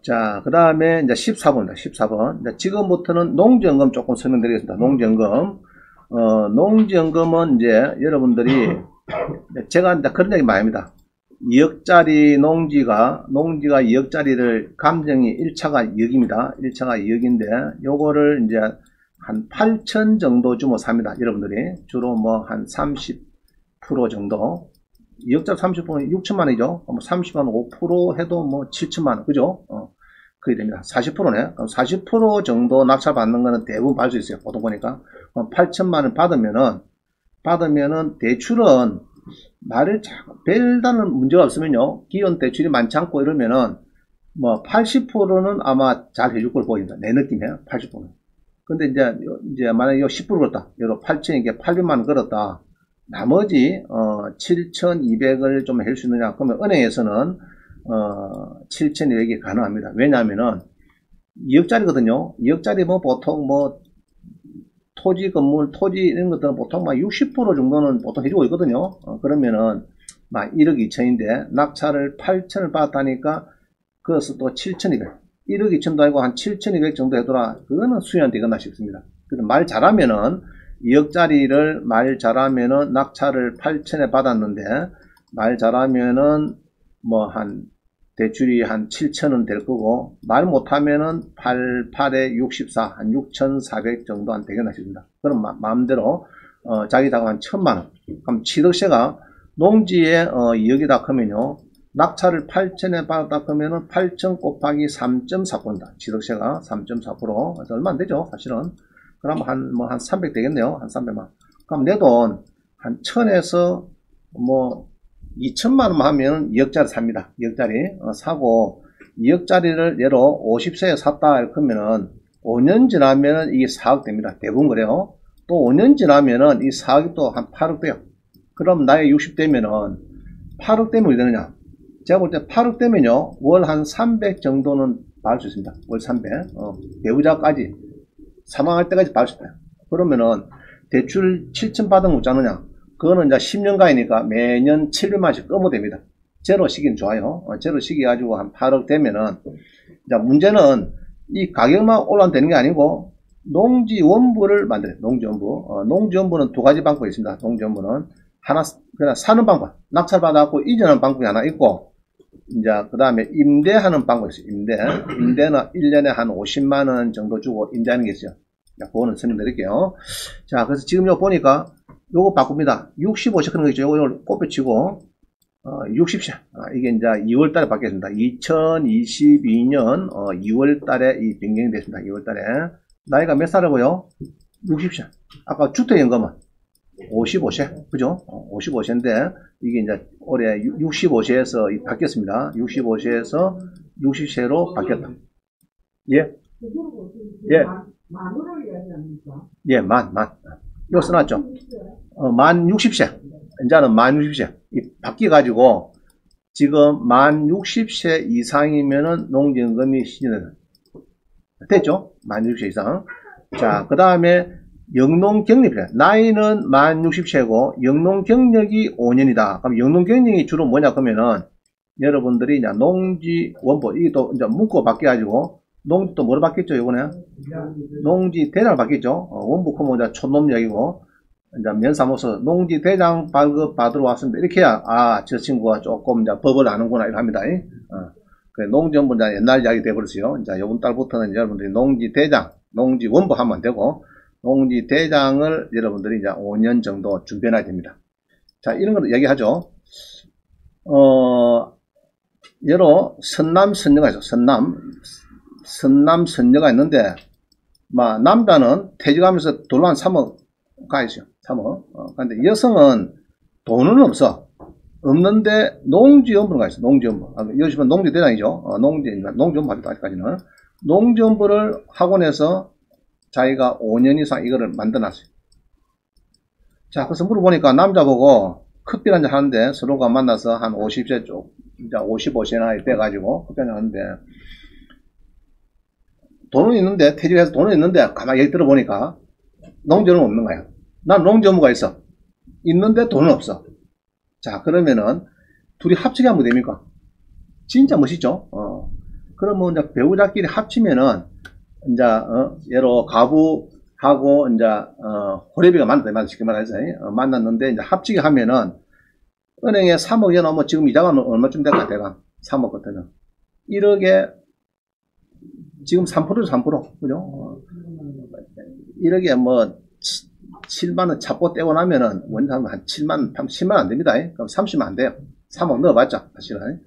자, 그 다음에 이제 14번입니다. 14번. 이제 지금부터는 농지연금 조금 설명드리겠습니다. 농지연금. 농지연금은 이제 여러분들이, 제가 이제 그런 얘기 많이 합니다. 2억짜리 농지가 2억짜리를 감정이 1차가 2억입니다. 1차가 2억인데, 요거를 이제 한 8천 정도 주면 삽니다. 여러분들이. 주로 뭐 한 30% 정도. 2억짜리 30%는 6천만원이죠. 뭐 30만 5% 해도 뭐 7천만원. 그죠? 그게 됩니다. 40%네. 그럼 40% 정도 낙찰 받는 거는 대부분 받을 수 있어요. 보통 보니까. 8천만원 받으면은 대출은 별다른 문제가 없으면요. 기존 대출이 많지 않고 이러면은 뭐 80%는 아마 잘 해줄 걸 보입니다. 내 느낌에 80%는. 근데 이제 만약에 10% 걸었다. 여러 8천이게 800만원 걸었다. 나머지 7,200을 좀 할 수 있느냐? 그러면 은행에서는 7,200이 가능합니다. 왜냐하면은 2억짜리거든요. 2억짜리면 보통 뭐 토지, 건물, 토지 이런 것들은 보통 막 60% 정도는 보통 해주고 있거든요. 그러면은 막 1억 2천인데 낙찰을 8천을 받았다니까 그것을 또 7,200. 1억 2천도 아니고 한 7,200 정도 해둬라. 그거는 수연 되겠나 싶습니다. 말 잘하면은 2억짜리를 말 잘하면은 낙찰을 8천에 받았는데 말 잘하면은 뭐 한 대출이 한 7천은 될 거고 말 못하면은 8에 64 한 6,400 정도 안 되겠나 싶습니다. 그럼 마음대로 자기 자금 한 1,000만원. 그럼 취득세가 농지에 2억이다 하면요. 낙찰을 8천에 받았다 그러면은 8천 곱하기 3.4%입니다. 취득세가 3.4%. 그래서 얼마 안 되죠, 사실은. 그럼 한 300 되겠네요. 한 300만. 그럼 내 돈 한 1,000에서 뭐 2천만원만 하면 2억짜리 삽니다. 2억짜리 사고 2억짜리를 예로 50세에 샀다 그러면은 5년 지나면은 이게 4억 됩니다. 대부분 그래요. 또 5년 지나면은 이 4억이 또 한 8억 돼요. 그럼 나이 60 되면은 8억 되면 어떻게 되느냐? 제가 볼 때 8억 되면요. 월 한 300 정도는 받을 수 있습니다. 월 300. 배우자까지 사망할 때까지 받을 수 있어요. 그러면은 대출 7천 받은 거 없잖느냐? 그거는 이제 10년간이니까 매년 700만원씩 끄면 됩니다. 제로 시기는 좋아요. 제로 시기 가지고 한 8억 되면은, 이제 문제는 이 가격만 올라가면 되는 게 아니고, 농지원부를 만들어요. 농지원부. 농지원부는 두 가지 방법이 있습니다. 농지원부는. 하나, 그냥 사는 방법. 낙찰받아갖고 이전하는 방법이 하나 있고, 이제 그 다음에 임대하는 방법이 있어요. 임대는 1년에 한 50만원 정도 주고 임대하는 게 있어요. 그거는 설명드릴게요. 자, 그래서 지금 요 보니까, 요거 바꿉니다. 65세 그런 거 있죠. 요걸 꼽혀치고 60세. 이게 이제 2월 달에 바뀌었습니다. 2022년 2월 달에 이 변경이 됐습니다. 2월 달에. 나이가 몇 살이고요? 60세. 아까 주택연금은 55세. 그죠? 55세인데 이게 이제 올해 65세에서 바뀌었습니다. 65세에서 60세로 바뀌었다. 예? 예. 만으로 이야기합니까? 예, 만. 이거 써놨죠? 만 60세. 이제는 만 60세. 바뀌어가지고, 지금 만 60세 이상이면은 농지연금이 시전돼요. 됐죠? 만 60세 이상. 자, 그 다음에 영농경력이래. 나이는 만 60세고, 영농경력이 5년이다. 그럼 영농경력이 주로 뭐냐, 그러면은, 여러분들이 이제 농지원부, 이게 또 이제 묶어 바뀌어가지고, 농지 또 뭐로 바뀌었죠, 요거는? 농지 대장을 바뀌었죠. 원부 크면 이제 촌놈역이고, 이제 면사무소 농지 대장 발급 받으러 왔습니다. 이렇게 해야, 저 친구가 조금 이제 법을 아는구나, 이렇게 합니다. 농지원부 이제 옛날 이야기 돼버렸어요. 이제 요번 달부터는 여러분들이 농지 대장, 농지 원부 하면 되고, 농지 대장을 여러분들이 이제 5년 정도 준비해놔야 됩니다. 자, 이런 걸 얘기하죠. 예로 선남, 선녀가 있어. 선남, 선녀가 있는데, 남자는 퇴직하면서 돈을 한 3억 가 있어요. 3억. 근데 여성은 돈은 없어. 없는데, 농지연부가 있어. 농지연부. 요즘은 농지대장이죠. 농지연부 하죠. 아직까지는. 농지연부를 학원에서 자기가 5년 이상 이거를 만들어 놨어요. 자, 그래서 물어보니까 남자보고 커피 한잔 하는데 서로가 만나서 한 50세 쪽, 이제 55세나 돼가지고 커피 한잔 하는데, 돈은 있는데, 퇴직해서 돈은 있는데, 가만히 얘기 들어보니까, 농지연은 없는 거야. 난 농지연부가 있어. 있는데 돈은 없어. 자, 그러면은, 둘이 합치게 하면 됩니까? 진짜 멋있죠? 그러면 이제 배우자끼리 합치면은 이제 예로 가부하고 이제 호래비가 만났다 쉽게 말해서 만났는데 이제 합치게 하면은 은행에 3억 여놓으면 지금 이자가 얼마쯤 될까 대강 3억 같으면 1억에 지금 3%죠 3% 그죠? 1억에 뭐 7만원 잡고 떼고 나면은 원상 한 10만 안 됩니다. 그럼 30만 안 돼요. 3억 넣어봤자 사실은.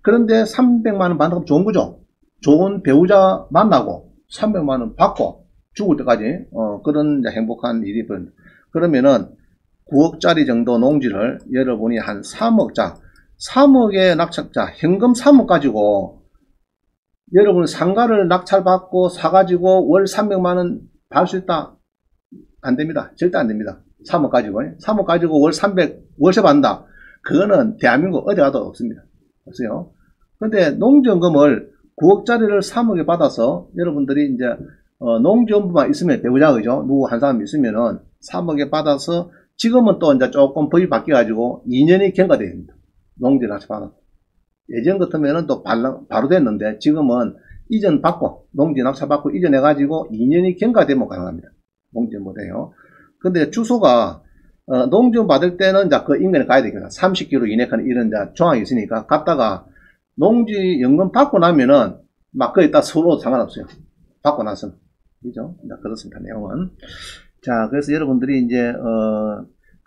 그런데 300만원 받는 건 좋은 거죠. 좋은 배우자 만나고 300만원 받고 죽을 때까지 그런 이제 행복한 일이 벌어집니다. 그러면은 9억짜리 정도 농지를 여러분이 한 3억의 낙찰자 현금 3억 가지고 여러분 상가를 낙찰받고 사가지고 월 300만원 받을 수 있다? 안 됩니다. 절대 안 됩니다. 3억 가지고. 3억 가지고 월 300, 월세 받는다. 그거는 대한민국 어디 가도 없습니다. 없어요. 근데 농지연금을 9억짜리를 3억에 받아서 여러분들이 이제, 농지연금만 있으면 배우자, 그죠? 누구 한 사람 있으면은 3억에 받아서 지금은 또 이제 조금 법이 바뀌어가지고 2년이 경과되어 있습니다. 농지를 같이 받아서. 예전 같으면은 또 바로 됐는데 지금은 이전 받고, 농지 낙찰 받고 이전해가지고 2년이 경과되면 가능합니다. 농지연 못해요. 근데 주소가, 농지연 받을 때는 이제 그 인근에 가야 되겠다. 30km 이내 이런 이제 조항이 있으니까 갔다가 농지연금 받고 나면은 막 거기다 서로 상관없어요. 받고 나서는. 그죠? 그렇습니다. 내용은. 자, 그래서 여러분들이 이제,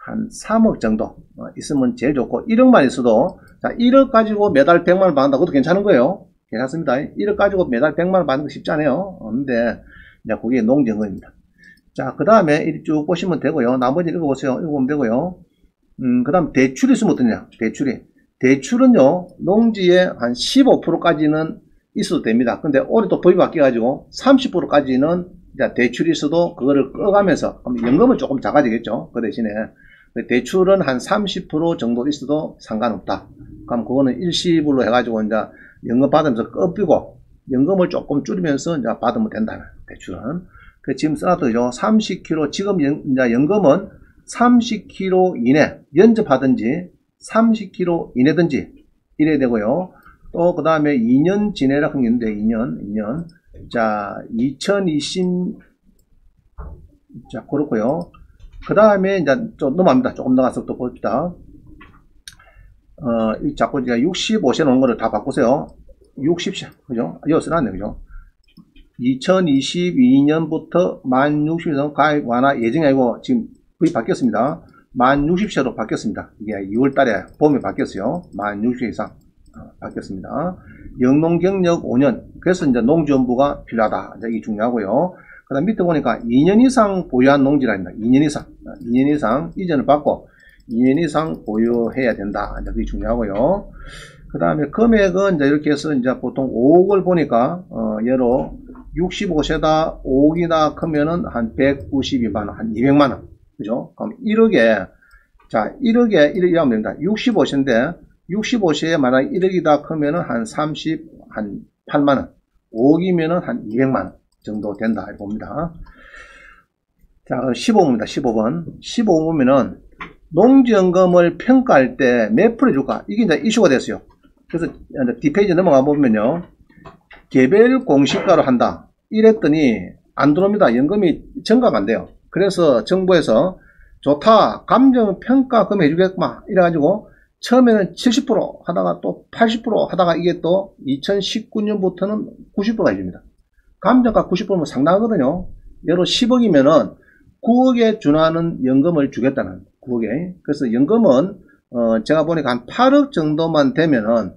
한 3억 정도 있으면 제일 좋고, 1억만 있어도, 자, 1억 가지고 매달 100만원 받는다. 그것도 괜찮은 거예요. 괜찮습니다. 1억 가지고 매달 100만원 받는 거 쉽지 않아요. 근데, 이제 그게 농지연금입니다. 자, 그 다음에 이렇게 쭉 보시면 되고요. 나머지 읽어보세요. 읽어보면 되고요. 그 다음 대출이 있으면 어떠냐. 대출은요, 농지의 한 15%까지는 있어도 됩니다. 근데 올해 또 법이 바뀌어가지고 30%까지는 대출이 있어도 그거를 꺼가면서 연금은 조금 작아지겠죠. 그 대신에 대출은 한 30% 정도 있어도 상관없다. 그럼 그거는 일시불로 해가지고 이제 연금 받으면서 꺼비고 연금을 조금 줄이면서 이제 받으면 된다. 대출은. 지금 써놨더죠. 30km, 지금 이제 연금은 30km 이내, 연접하든지 30km 이내든지 이래야 되고요. 또 그 다음에 2년 지내라 한 게 있는데 2년. 자, 2020, 자, 그렇고요. 그 다음에 이제 좀 넘어갑니다. 조금 나가서 또 봅시다. 자꾸 이제 65세 놓은 거를 다 바꾸세요. 60세, 그죠? 여기 써놨네, 그죠? 2022년부터 만 60세 가입 완화 예정이 아니고 지금 거의 바뀌었습니다. 만 60세로 바뀌었습니다. 이게 2월 달에 봄에 바뀌었어요. 만 60세 이상 바뀌었습니다. 영농 경력 5년. 그래서 이제 농지연부가 필요하다. 이게 중요하고요. 그 다음 밑에 보니까 2년 이상 보유한 농지랍니다. 2년 이상 이전을 받고 2년 이상 보유해야 된다. 이제 그게 중요하고요. 그 다음에 금액은 이제 이렇게 해서 이제 보통 5억을 보니까, 예로 65세다 5억이나 크면은 한 192만원, 한 200만원. 그죠? 그럼 1억에, 자, 1억에 하면 됩니다. 65세인데, 65세에 만약 1억이다 크면은 한 8만원. 5억이면은 한 200만원 정도 된다. 이렇게 봅니다. 자, 15번입니다. 15번. 15번 보면은, 농지연금을 평가할 때 몇 프로 줄까? 이게 이제 이슈가 됐어요. 그래서 뒷페이지 넘어가 보면요. 개별 공시가로 한다. 이랬더니 안 들어옵니다. 연금이 증가가 안 돼요. 그래서 정부에서 좋다. 감정평가금 해주겠구만. 이래가지고 처음에는 70% 하다가 또 80% 하다가 이게 또 2019년부터는 90%가 해줍니다. 감정가 90%면 상당하거든요. 예로 10억이면은 9억에 준하는 연금을 주겠다는 9억에. 그래서 연금은 제가 보니까 한 8억 정도만 되면은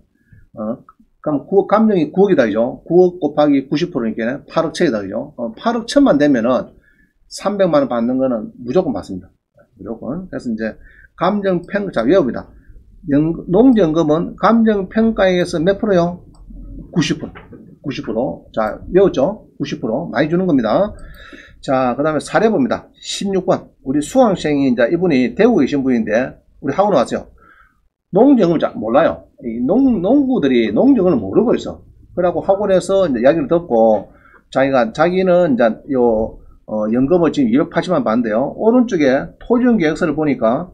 그럼 9억 감정이 9억이다 그죠? 9억 곱하기 90%니까 8억 천이다 그죠? 8억 천만 되면은 300만원 받는 거는 무조건 받습니다. 무조건. 그래서 이제 감정평가, 자, 외웁니다. 농지연금은 감정평가에서 몇 프로요? 90%. 90%. 자, 외웠죠? 90%. 많이 주는 겁니다. 자, 그 다음에 사례 봅니다. 16번. 우리 수강생이 이제 이분이 대구에 계신 분인데, 우리 학원 왔어요. 농지연금을 잘 몰라요. 이 농구들이 농지연금을 모르고 있어. 그래갖고 학원에서 이제 이야기를 듣고, 자기는 이제 연금을 지금 280만 받는데요. 오른쪽에 토지용 계획서를 보니까,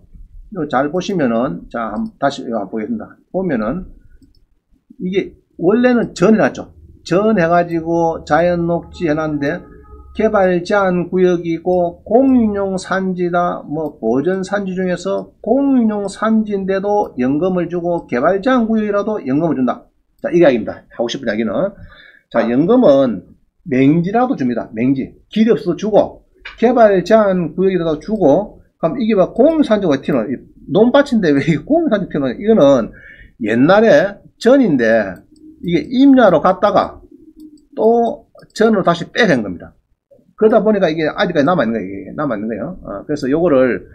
잘 보시면은, 자, 다시 한번 보겠습니다. 보면은, 이게 원래는 전해놨죠. 전 해가지고 자연 녹지 해놨는데 개발 제한 구역이고 공인용 산지다, 뭐 보전 산지 중에서 공인용 산지인데도 연금을 주고 개발 제한 구역이라도 연금을 준다. 자, 이 이야기입니다. 하고 싶은 이야기는. 자, 연금은 맹지라도 줍니다. 맹지. 길이 없어도 주고, 개발 제한 구역이라도 주고, 그럼 이게 막 공인산지가 왜 튀노? 논밭인데 왜 공인산지 튀노? 이거는 옛날에 전인데, 이게 임야로 갔다가 또 전으로 다시 빼낸 겁니다. 그러다 보니까 이게 아직까지 남아있는 거예요. 이게 남아있는 거예요. 그래서 요거를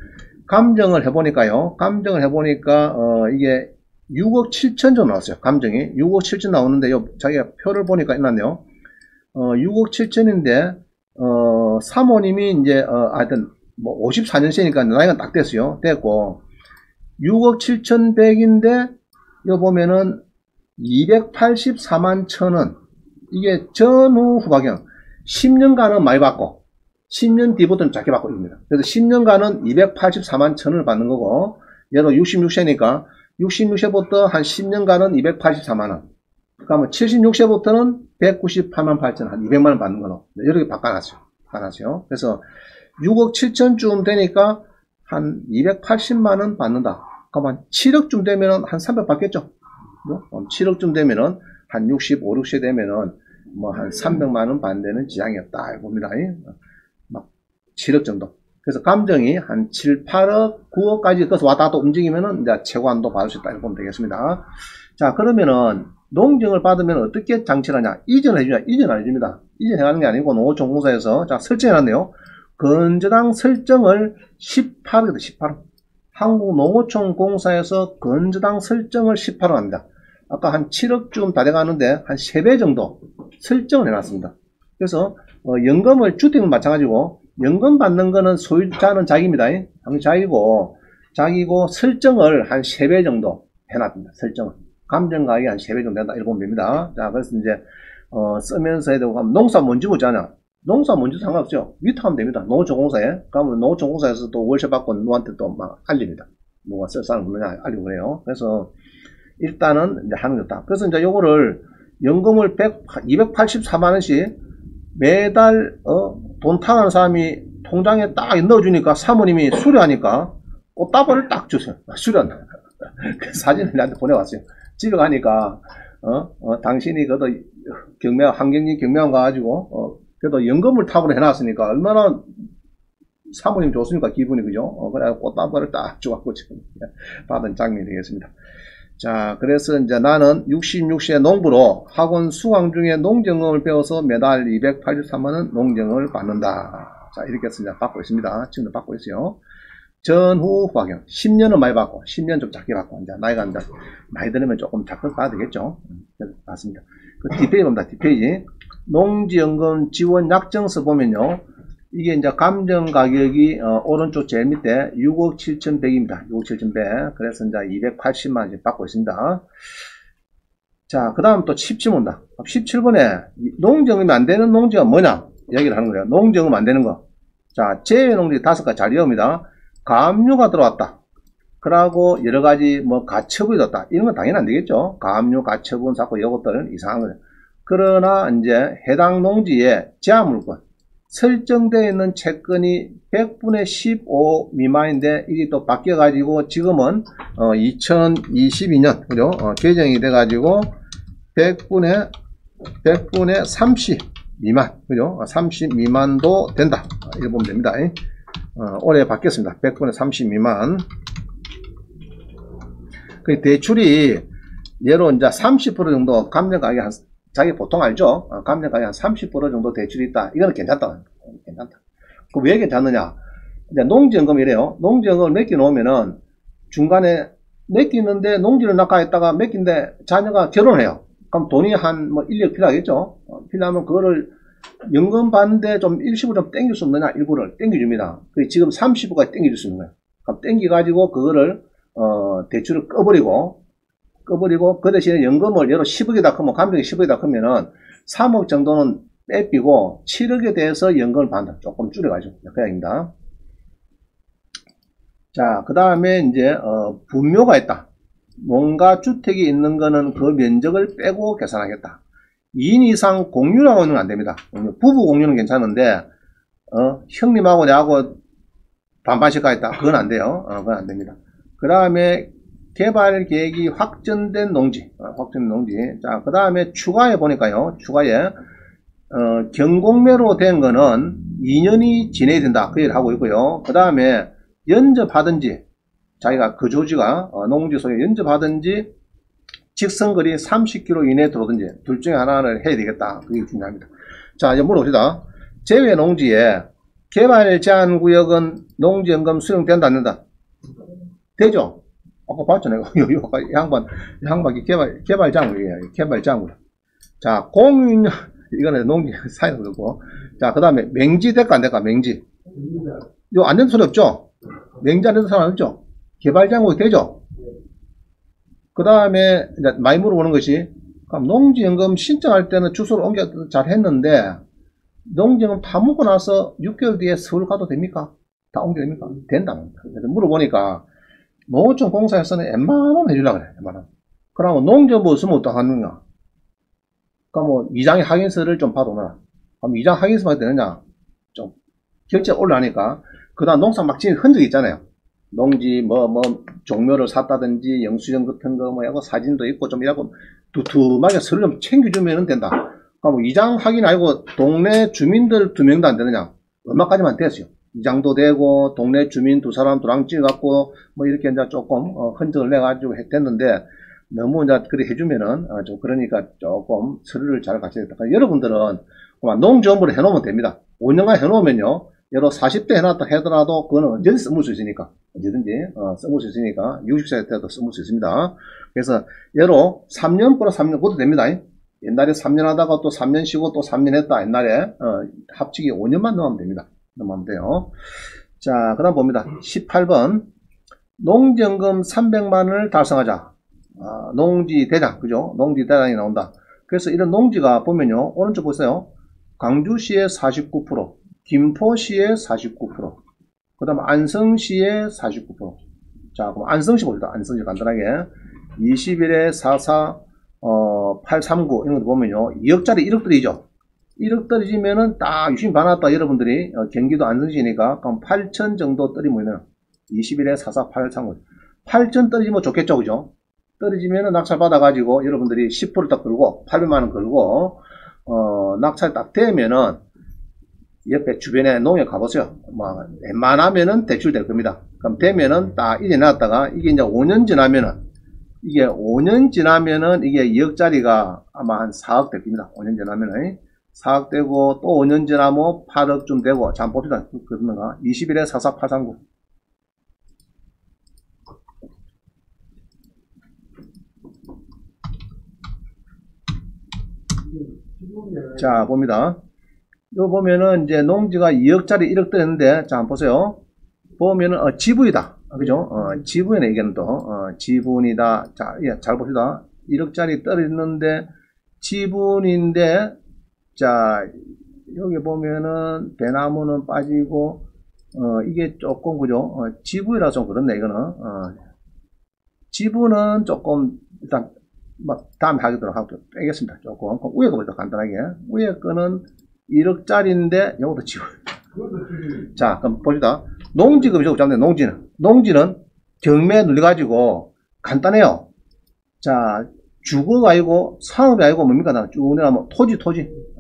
감정을 해보니까요. 감정을 해보니까, 이게 6억 7천 정도 나왔어요. 감정이. 6억 7천 나오는데, 자기가 표를 보니까 있났네요. 6억 7천인데, 사모님이 이제, 하여튼, 뭐, 54년생이니까 나이가 딱 됐어요. 됐고, 6억 7,100인데, 요 보면은, 284만 천원. 이게 전후 후박형. 10년간은 많이 받고, 10년 뒤부터는 작게 받고 있습니다. 그래서 10년간은 284만 천원을 받는 거고, 얘도 66세니까, 66세부터 한 10년간은 284만원. 그러면 76세부터는 198만 8천, 한 200만원 받는 걸로. 이렇게 바꿔놨어요. 그래서 6억 7천쯤 되니까 한 280만원 받는다. 그러면 7억쯤 되면은 한 300 받겠죠. 7억쯤 되면은 한 65, 6세 되면은 뭐 한 300만원 받는 지장이 없다. 봅니다. 막 7억 정도. 그래서 감정이 한 7, 8억, 9억까지 거기서 왔다 갔다 움직이면은 이제 최고한도 받을 수 있다. 이렇게 보면 되겠습니다. 자, 그러면은 농정을 받으면 어떻게 장치를 하냐? 이전을 해주냐? 이전 안 해줍니다. 이전 해가는 게 아니고 농어촌공사에서 자, 설정해놨네요. 건저당 설정을 18억, 18억. 한국농어촌공사에서 건저당 설정을 18억 합니다. 아까 한 7억쯤 다 돼가는데 한 3배 정도 설정을 해놨습니다. 그래서 연금을 주택은 마찬가지고 연금 받는 거는 소유자는 자기입니다. 자기고 설정을 한 3배 정도 해놨습니다. 설정을. 감정가액이 한 3배 정도 된다. 이렇게 보면 됩니다. 자, 그래서 이제, 쓰면서 해야 되고, 농사 뭔지 묻잖아. 농사 뭔지 상관없죠. 위탁하면 됩니다. 농어촌공사에. 그러면 농어촌공사에서 또 월세 받고 누구한테 또 막 알립니다. 누가 쓸 사람 없느냐 알리고 그래요. 그래서 일단은 이제 하는 거다. 그래서 이제 요거를 연금을 284만원씩 매달, 돈 타가는 사람이 통장에 딱 넣어주니까 사모님이 수료하니까 꽃다발을 딱 주세요. 수료한다. 그 사진을 나한테 보내왔어요. 집에 가니까, 당신이 그래도 환경진 경매원 가가지고, 그래도 연금을 탑으로 해놨으니까 얼마나 사모님 좋습니까? 기분이, 그죠? 그래, 꽃다발을 딱 줘갖고 지금 받은 장면이 되겠습니다. 자, 그래서 이제 나는 66세 농부로 학원 수강 중에 농정금을 배워서 매달 283만원 농정금을 받는다. 자, 이렇게 해서 이제 받고 있습니다. 지금도 받고 있어요. 전후 후학형 10년은 많이 받고 10년 좀 작게 받고 이제 나이가 이제 많이 들으면 조금 작게 받아야 되겠죠. 맞습니다. 그 뒷페이지 봅니다. 뒷페이지 농지연금 지원 약정서 보면요, 이게 이제 감정 가격이 오른쪽 제일 밑에 6억 7,100입니다. 6억 7,100. 그래서 이제 280만 원씩 받고 있습니다. 자, 그 다음 또 17번 온다. 17번에 농정금이 안 되는 농지가 뭐냐 얘기를 하는 거예요. 농정금 안 되는 거. 자, 제외농지 5가지 잘 외웁니다. 가압류가 들어왔다. 그러고 여러 가지 뭐 가처분이 들었다. 이런 건 당연히 안 되겠죠. 가압류, 가처분, 자꾸 이것들은 이상한 거예요. 그러나 이제 해당 농지에 제한물권 설정되어 있는 채권이 100분의 15 미만인데 이게 또 바뀌어 가지고 지금은 2022년 그죠? 개정이 돼 가지고 100분의 30 미만 그죠? 30 미만도 된다. 이렇게 보면 됩니다. 올해 바뀌었습니다. 100분의 30 미만. 그 대출이 예로 이제 30% 정도 감정가격이 한 자기 보통 알죠? 감정가격이 한 30% 정도 대출이 있다. 이거는 괜찮다. 괜찮다. 그 왜 괜찮느냐? 이제 농지연금 이래요. 농지연금을 맡겨 놓으면은 중간에 맡기는데 농지를 낙하했다가 맡긴데 자녀가 결혼해요. 그럼 돈이 한 뭐 1억 필요하겠죠? 필요하면 그거를 연금 받는데 좀 일시불 좀 땡길 수 없느냐? 일부를 땡겨줍니다. 지금 30%까지 땡겨줄 수 있는 거예요. 그럼 땡겨가지고 그거를 대출을 꺼버리고 그 대신에 연금을 예로 10억이다 크면 감정이 10억이다 크면은 3억 정도는 빼피고 7억에 대해서 연금을 받는다. 조금 줄여가지고 그 이야기입니다. 자, 그 다음에 이제 분묘가 있다. 뭔가 주택이 있는 거는 그 면적을 빼고 계산하겠다. 2인 이상 공유라고는 안 됩니다. 부부 공유는 괜찮은데, 형님하고 내하고 반반씩 가있다. 그건 안 돼요. 그건 안 됩니다. 그 다음에 개발 계획이 확정된 농지. 확정된 농지. 자, 그 다음에 추가해 보니까요. 추가에, 경공매로 된 거는 2년이 지내야 된다. 그 얘기를 하고 있고요. 그 다음에 연접하든지, 자기가 그 조지가 농지 소유에 연접하든지, 직선거리 30km 이내에 들어오든지, 둘 중에 하나를 해야 되겠다. 그게 중요합니다. 자, 이제 물어봅시다. 제외 농지에 개발 제한 구역은 농지연금 수령된다, 안 된다? 되죠? 아까 봤잖아요. 이 양반 개발 장구예요. 개발 장구. 자, 공유, 이거는 농지 사이로 그렇고. 자, 그 다음에 맹지 될까 안 될까? 맹지. 이거 안 되는 소리 없죠? 맹지 안 되는 사람 없죠? 개발 장구 되죠? 그 다음에 많이 물어보는 것이, 그럼 농지연금 신청할 때는 주소를 옮겨 잘 했는데, 농지연금 다 묻고 나서 6개월 뒤에 서울 가도 됩니까? 다 옮겨 됩니까? 된답니다. 그래서 물어보니까, 농어촌 공사에서는 웬만하면 해주려고 그래, 웬만하면. 그러면 농지연금 없으면 어떡하느냐? 그럼 뭐, 이장의 확인서를 좀 받아오라. 그럼 이장 확인서만 되느냐? 좀, 결제 올라가니까, 그 다음 농사 막 지은 흔적이 있잖아요. 농지, 종묘를 샀다든지, 영수증 같은 거, 하고 사진도 있고, 좀 이라고 두툼하게 서류 좀 챙겨주면 된다. 그럼 이장 확인 아니고, 동네 주민들 2명도 안 되느냐? 얼마까지만 됐어요. 이장도 되고, 동네 주민 2사람 도랑 찍어갖고, 이렇게 이제 조금, 흔적을 내가지고 됐는데, 너무 이제 그렇게 해주면은, 좀 그러니까 조금 서류를 잘 갖춰야 된다. 여러분들은, 농지연금으로 해놓으면 됩니다. 5년간 해놓으면요, 여러 40대 해놨다 하더라도, 그거는 언제든지 써볼 수 있으니까. 언제든지, 써볼 수 있으니까, 60세 때도 써볼 수 있습니다. 그래서, 여러 3년 플러스 3년, 그것도 됩니다. 옛날에 3년 하다가 또 3년 쉬고 또 3년 했다. 옛날에, 합치기 5년만 넣으면 됩니다. 넣으면 돼요. 자, 그 다음 봅니다. 18번. 농지연금 300만원을 달성하자. 농지 대장, 그죠? 농지 대장이 나온다. 그래서 이런 농지가 보면요. 오른쪽 보세요. 광주시에 49%, 김포시에 49%, 그 다음 안성시에 49%. 자, 그럼 안성시 봅시다. 안성시 간단하게. 21에 44, 839 이런 것도 보면요. 2억짜리 1억 떨어지죠. 1억 떨어지면은 딱 유심 받았다. 여러분들이 경기도 안성시니까 그럼 8천 정도 떨어지면 21에 44, 839. 8천 떨어지면 좋겠죠. 그죠? 떨어지면은 낙찰 받아가지고 여러분들이 10% 딱 걸고 800만원 걸고 낙찰 딱 되면은 옆에 주변에 농협 가보세요. 웬만하면은 대출될 겁니다. 그럼 되면은 딱 이제 놨다가 이게 이제 5년 지나면은 이게 5년 지나면은 이게 2억짜리가 아마 한 4억 될 겁니다. 5년 지나면은 4억 되고 또 5년 지나면 8억쯤 되고 잠 봅시다. 그런가? 21에 44839. 자, 봅니다. 요 보면은 이제 농지가 2억짜리 1억 떨어졌는데, 자, 한번 보세요. 보면은, 지분이다. 그죠? 지분이네, 이게는 또, 지분이다. 자, 예, 잘 봅시다. 1억짜리 떨어졌는데, 지분인데, 자, 여기 보면은, 대나무는 빠지고, 이게 조금, 그죠? 지분이라 좀 그렇네, 이거는. 지분은 조금, 일단, 다음에 하도록 하고 빼겠습니다. 조금. 위에 거부터 간단하게. 위에 거는 1억짜리인데, 요것도 지워. 자, 그럼 봅시다. 농지금 저거 잡네, 농지는 경매 눌려가지고 간단해요. 자, 주거가 아니고 상업이 아니고 뭡니까? 쭉 내려가면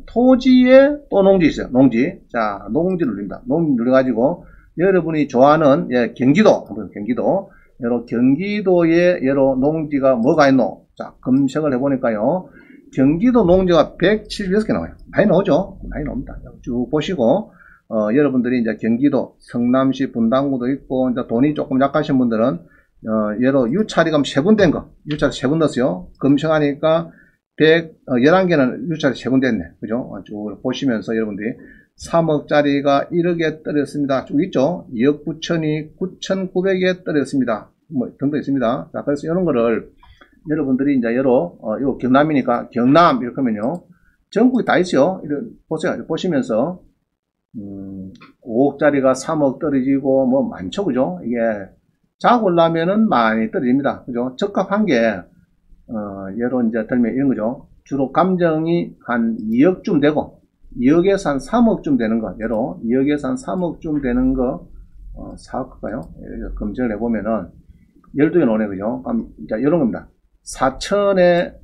토지에 또 농지 있어요. 농지. 자, 농지 눌립니다. 농지 눌려가지고 여러분이 좋아하는, 예, 경기도. 여러 경기도에 여러 농지가 뭐가 있노? 자, 검색을 해보니까요. 경기도 농지가 176개 나와요. 많이 나오죠? 많이 나옵니다. 쭉 보시고, 여러분들이 이제 경기도, 성남시 분당구도 있고, 이제 돈이 조금 약하신 분들은, 여러 유찰이가 세 군데인 거, 유찰 세 군 넣었어요. 검색하니까 11개는 유찰이 세 군데 있네. 그죠? 쭉 보시면서 여러분들이 3억짜리가 1억에 떨어졌습니다. 쭉 있죠? 2억 9천이 9,900에 떨어졌습니다. 등등 있습니다. 자, 그래서 이런 거를 여러분들이 이제 이거 경남이니까 경남 이렇게 하면요. 전국이 다 있어요. 보세요. 보시면서 5억짜리가 3억 떨어지고 많죠. 그죠? 이게 작으려면은 많이 떨어집니다. 그죠? 적합한 게 예로 이제 들면 이런 거죠. 주로 감정이 한 2억쯤 되고 2억에서 한 3억쯤 되는 거, 예로 2억에서 한 3억쯤 되는 거 4억일까요? 검증을 해보면은 12개 나오네, 그죠? 자, 이런 겁니다. 4천에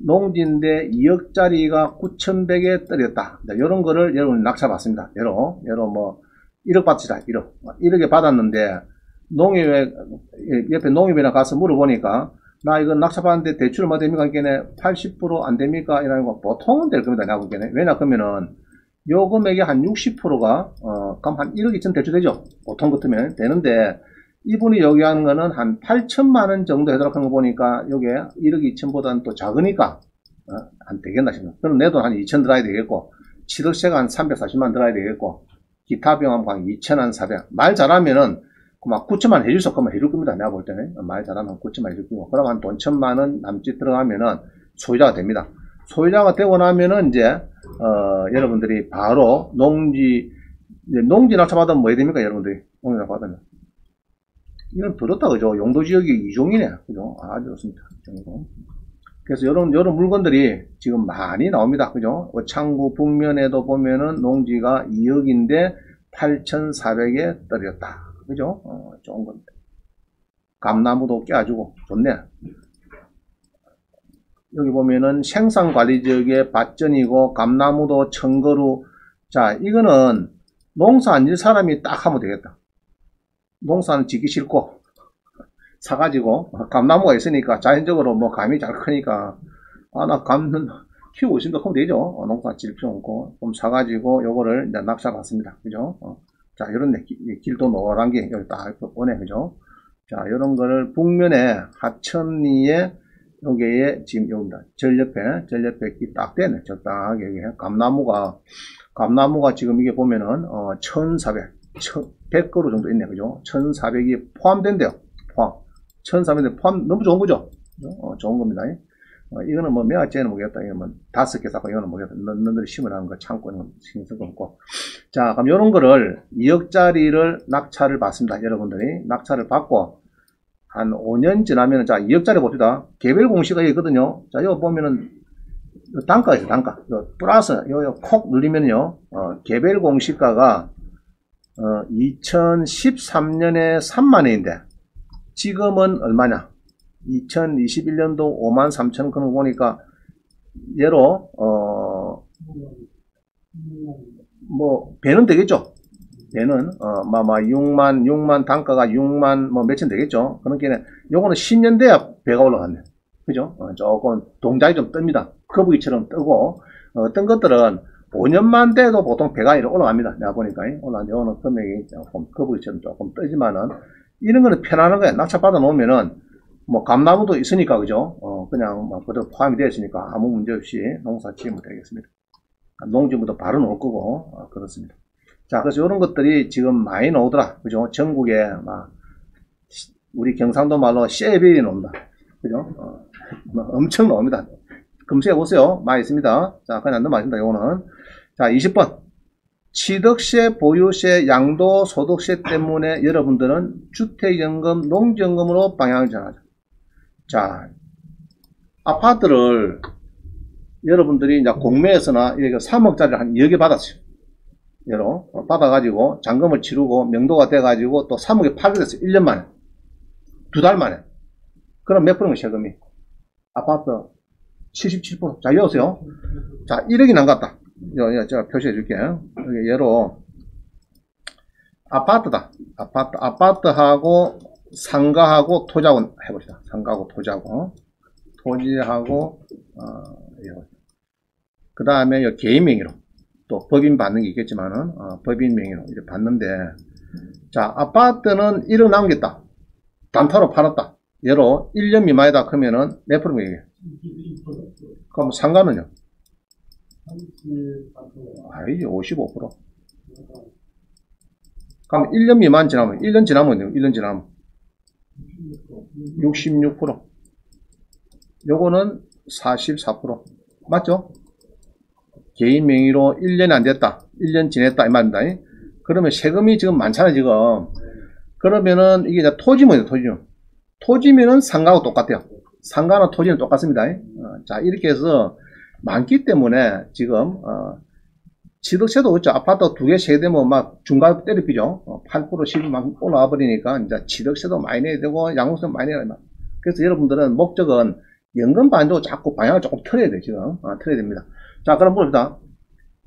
농지인데 2억짜리가 9,100에 떨어졌다. 이런 거를 여러분 낙찰받습니다. 예로 뭐 1억 받치자. 1억에 받았는데 농협에 옆에 농협이나 가서 물어보니까 나 이거 낙찰받았는데 대출 뭐 됩니까? 걔네 80% 안 됩니까? 이라는 거 보통은 될 겁니다. 내가 보기에는. 왜냐 그러면은 요 금액의 한 60%가 그럼 한 1억 2천 대출 되죠. 보통 같으면 되는데 이분이 요구하는 거는 한 8천만 원 정도 해도록 하는 거 보니까 요게 1억 2천보다는 또 작으니까 안 되겠나 싶습니다. 그럼 내 돈 한 2천 들어야 되겠고 7억세가 한 340만 들어야 되겠고 기타 비용하면 한 2천 한 400. 말 잘하면은 막 9천만 해줄 수 없으면 해줄 겁니다. 내가 볼 때는 말 잘하면 9천만 해줄 거고 그럼 한 돈 1천만 원 남짓 들어가면은 소유자가 됩니다. 소유자가 되고 나면은 이제 여러분들이 바로 농지 낙찰받으면 뭐 해야 됩니까? 여러분들이 농지 낙찰받으면 이건 들었다, 그죠? 용도지역이 2종이네, 그죠? 아주 좋습니다. 그래서 이런 물건들이 지금 많이 나옵니다, 그죠? 창구 북면에도 보면은 농지가 2억인데 8,400에 떨어졌다, 그죠? 좋은 겁니다. 감나무도 껴가지고 좋네. 여기 보면은 생산관리지역의 밭전이고 감나무도 청거루. 자, 이거는 농사 안 질 사람이 딱 하면 되겠다. 농사는 짓기 싫고 사가지고 감나무가 있으니까 자연적으로 뭐 감이 잘 크니까 나 감은 키우고 있습니다 하면 되죠. 농사 질 필요 없고 좀 사가지고 요거를 이제 낙찰 받습니다. 그죠? 자, 요런 길도 노란 게 여기 딱 오네, 그죠? 자, 요런 거를 북면에 하천리에 여기에 지금 여기입니다. 절 옆에 딱 되네. 적당하게 여기 감나무가 지금 이게 보면은 1,400 100그루 정도 있네, 그죠? 1,400이 포함된대요. 1,400에 포함, 너무 좋은 거죠? 좋은 겁니다. 이거는 뭐, 몇 개는 모르겠다. 이거는 뭐 5개 사고, 이거는 모르겠다. 너희들이 심으라는 거 참고 있는 거 신경 쓸 거 없고. 자, 그럼 요런 거를 2억짜리를 낙찰을 받습니다. 여러분들이. 낙찰을 받고, 한 5년 지나면은, 자, 2억짜리 봅시다. 개별 공시가 있거든요. 자, 이거 보면은, 단가가 있어요, 단가. 플러스, 요 콕 누르면요, 개별 공시가가 2013년에 3만원인데 지금은 얼마냐 2021년도 53,000원 그런 거 보니까 예로 뭐 배는 되겠죠. 배는 6만 단가가 6만 뭐 몇천 되겠죠. 그러니까 요거는 10년 돼야 배가 올라갔네. 그죠? 조금 동작이 좀 뜹니다. 거북이처럼 뜨고 어떤 것들은 5년만 돼도 보통 배가 이렇게 올라갑니다. 내가 보니까 올라가는데 오늘 금액이 조금 거북이처럼 조금 뜨지만은 이런 거는 편안한 거야. 낙찰 받아 놓으면은 뭐 감나무도 있으니까, 그죠? 그냥 뭐 그대로 포함이 되어 있으니까 아무 문제 없이 농사 지으면 되겠습니다. 농지부도 바로 놓을 거고 그렇습니다. 자, 그래서 이런 것들이 지금 많이 나오더라, 그죠? 전국에 막 우리 경상도 말로 쉐벨이 나옵니다, 그죠? 엄청 나옵니다. 검색해 보세요. 많이 있습니다. 자, 그냥 넘어가겠습니다. 요거는. 자, 20번. 취득세, 보유세, 양도소득세 때문에 여러분들은 주택연금, 농지연금으로 방향을 정하죠. 자, 아파트를 여러분들이 이제 공매에서나 이렇게 3억짜리를 한 2억에 받았어요. 여러 받아가지고 잔금을 치르고 명도가 돼가지고 또 3억에 팔게 됐어요. 1년 만에. 2달 만에. 그럼 몇 프로인가 세금이? 아파트 77%. 자, 여보세요. 자, 1억이 남갔다. 제가 표시해 줄게요. 예로, 아파트다. 아파트하고, 상가하고, 토지하고 해봅시다. 상가하고, 토지하고. 그 다음에 개인 명의로. 또 법인 받는 게 있겠지만은, 법인 명의로 이렇게 받는데, 자, 아파트는 1억 남겼다. 단타로 팔았다. 예로, 1년 미만이다. 그러면은, 몇 프로 명의예요? 그럼 상가는요? 아니지, 55%. 그럼 1년 미만 지나면, 1년 지나면 66%. 요거는 44%. 맞죠? 개인 명의로 1년이 안 됐다. 1년 지냈다. 이 말입니다. 그러면 세금이 지금 많잖아요, 지금. 그러면은 이게 토지면은, 토지면은 상가하고 똑같아요. 상가나 토지는 똑같습니다. 자, 이렇게 해서 많기 때문에 지금 취득세도 그렇죠. 아파트 2개, 3개 되면 막 중간 때려비죠. 8%, 12% 올라와 버리니까 이제 취득세도 많이 내야 되고 양도세도 많이 내야 됩니다. 그래서 여러분들은 목적은 연금 반대로 자꾸 방향을 조금 틀어야 돼요. 지금 틀어야 됩니다. 자, 그럼 봅시다.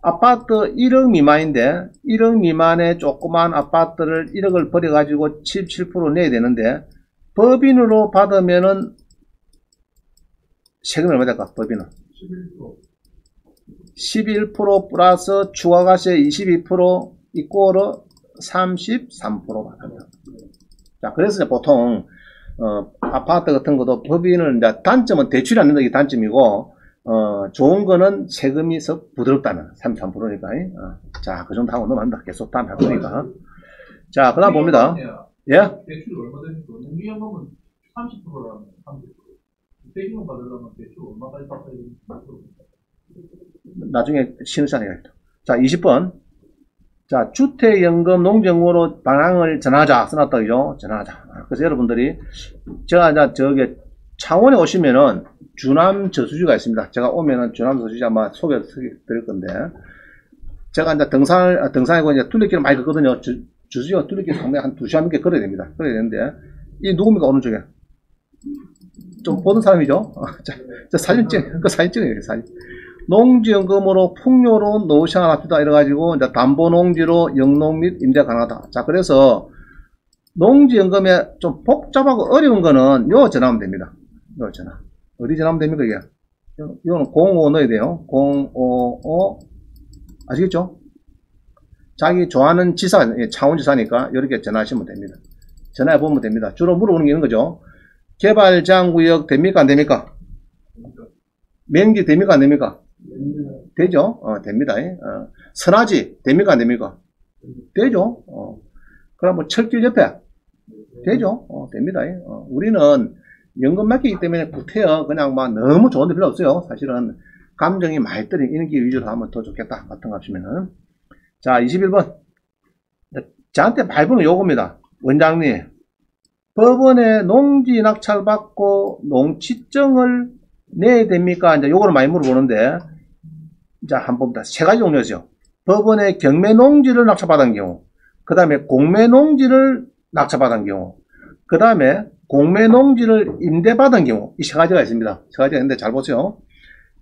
아파트 1억 미만인데 1억 미만의 조그만 아파트를 1억을 버려가지고 77% 내야 되는데 법인으로 받으면은 세금이 얼마 될까? 법인은 11% 플러스 추가가세 22% 이꼬르 33% 받아요. 자, 그래서 보통 아파트 같은 것도 법인은 이제 단점은 대출이 안 된다는 게 단점이고 좋은 거는 세금이 썩 부드럽다는 33%니까. 자, 그 정도 하고 넘어간다. 계속 다음 해보니까. 자, 그 다음 봅니다. 예? 대출이 얼마 되니까 농기연금은 30%라면 30%. 세금을 받으려면 대출 얼마까지 받아야 되는지 나중에 쉬는 시간에 해야겠다. 자, 20번. 자, 주택연금 농정으로 방향을 전하자. 써놨다, 그죠? 전하자. 그래서 여러분들이, 제가 이제 저기 창원에 오시면은 주남 저수지가 있습니다. 제가 오면은 주남 저수지 아마 소개 드릴 건데, 제가 이제 등산하고 이제 둘레길을 많이 걷거든요. 저수지가 둘레길 상당히 한 2시간 넘게 걸어야 됩니다. 걸어야 되는데, 이 누굽니까, 오른쪽에? 좀 보던 사람이죠? 자, 사진 찍어요, 사진. 농지연금으로 풍요로운 노후생활 합시다. 이래가지고, 이제 담보농지로 영농 및 임대 가능하다. 자, 그래서, 농지연금에 좀 복잡하고 어려운 거는 요 전화하면 됩니다. 요 전화. 어디 전화하면 됩니까, 이게? 이거는 055 넣어야 돼요. 055. 아시겠죠? 자기 좋아하는 지사, 창원지사니까 이렇게 전화하시면 됩니다. 전화해보면 됩니다. 주로 물어보는 게 있는 거죠. 개발제한구역 됩니까, 안 됩니까? 명기 됩니까, 안 됩니까? 되죠? 됩니다. 선화지 됩니까, 안 됩니까? 되죠? 그럼 뭐 철길 옆에 되죠? 됩니다. 우리는 연금 맡기기 때문에 구태여 그냥 막 너무 좋은 데 필요 없어요. 사실은 감정이 많이 떨어진 인기 위주로 하면 더 좋겠다. 같은 거 하시면은. 자, 21번. 저한테 밟은 요겁니다. 원장님. 법원에 농지 낙찰받고 농취증을 내야 됩니까? 이제 요거를 많이 물어보는데, 자, 한번 봅니다. 3가지 종류죠. 법원에 경매 농지를 낙찰받은 경우, 그 다음에 공매 농지를 낙찰받은 경우, 그 다음에 공매 농지를 임대받은 경우, 이 3가지가 있습니다. 3가지가 있는데 잘 보세요.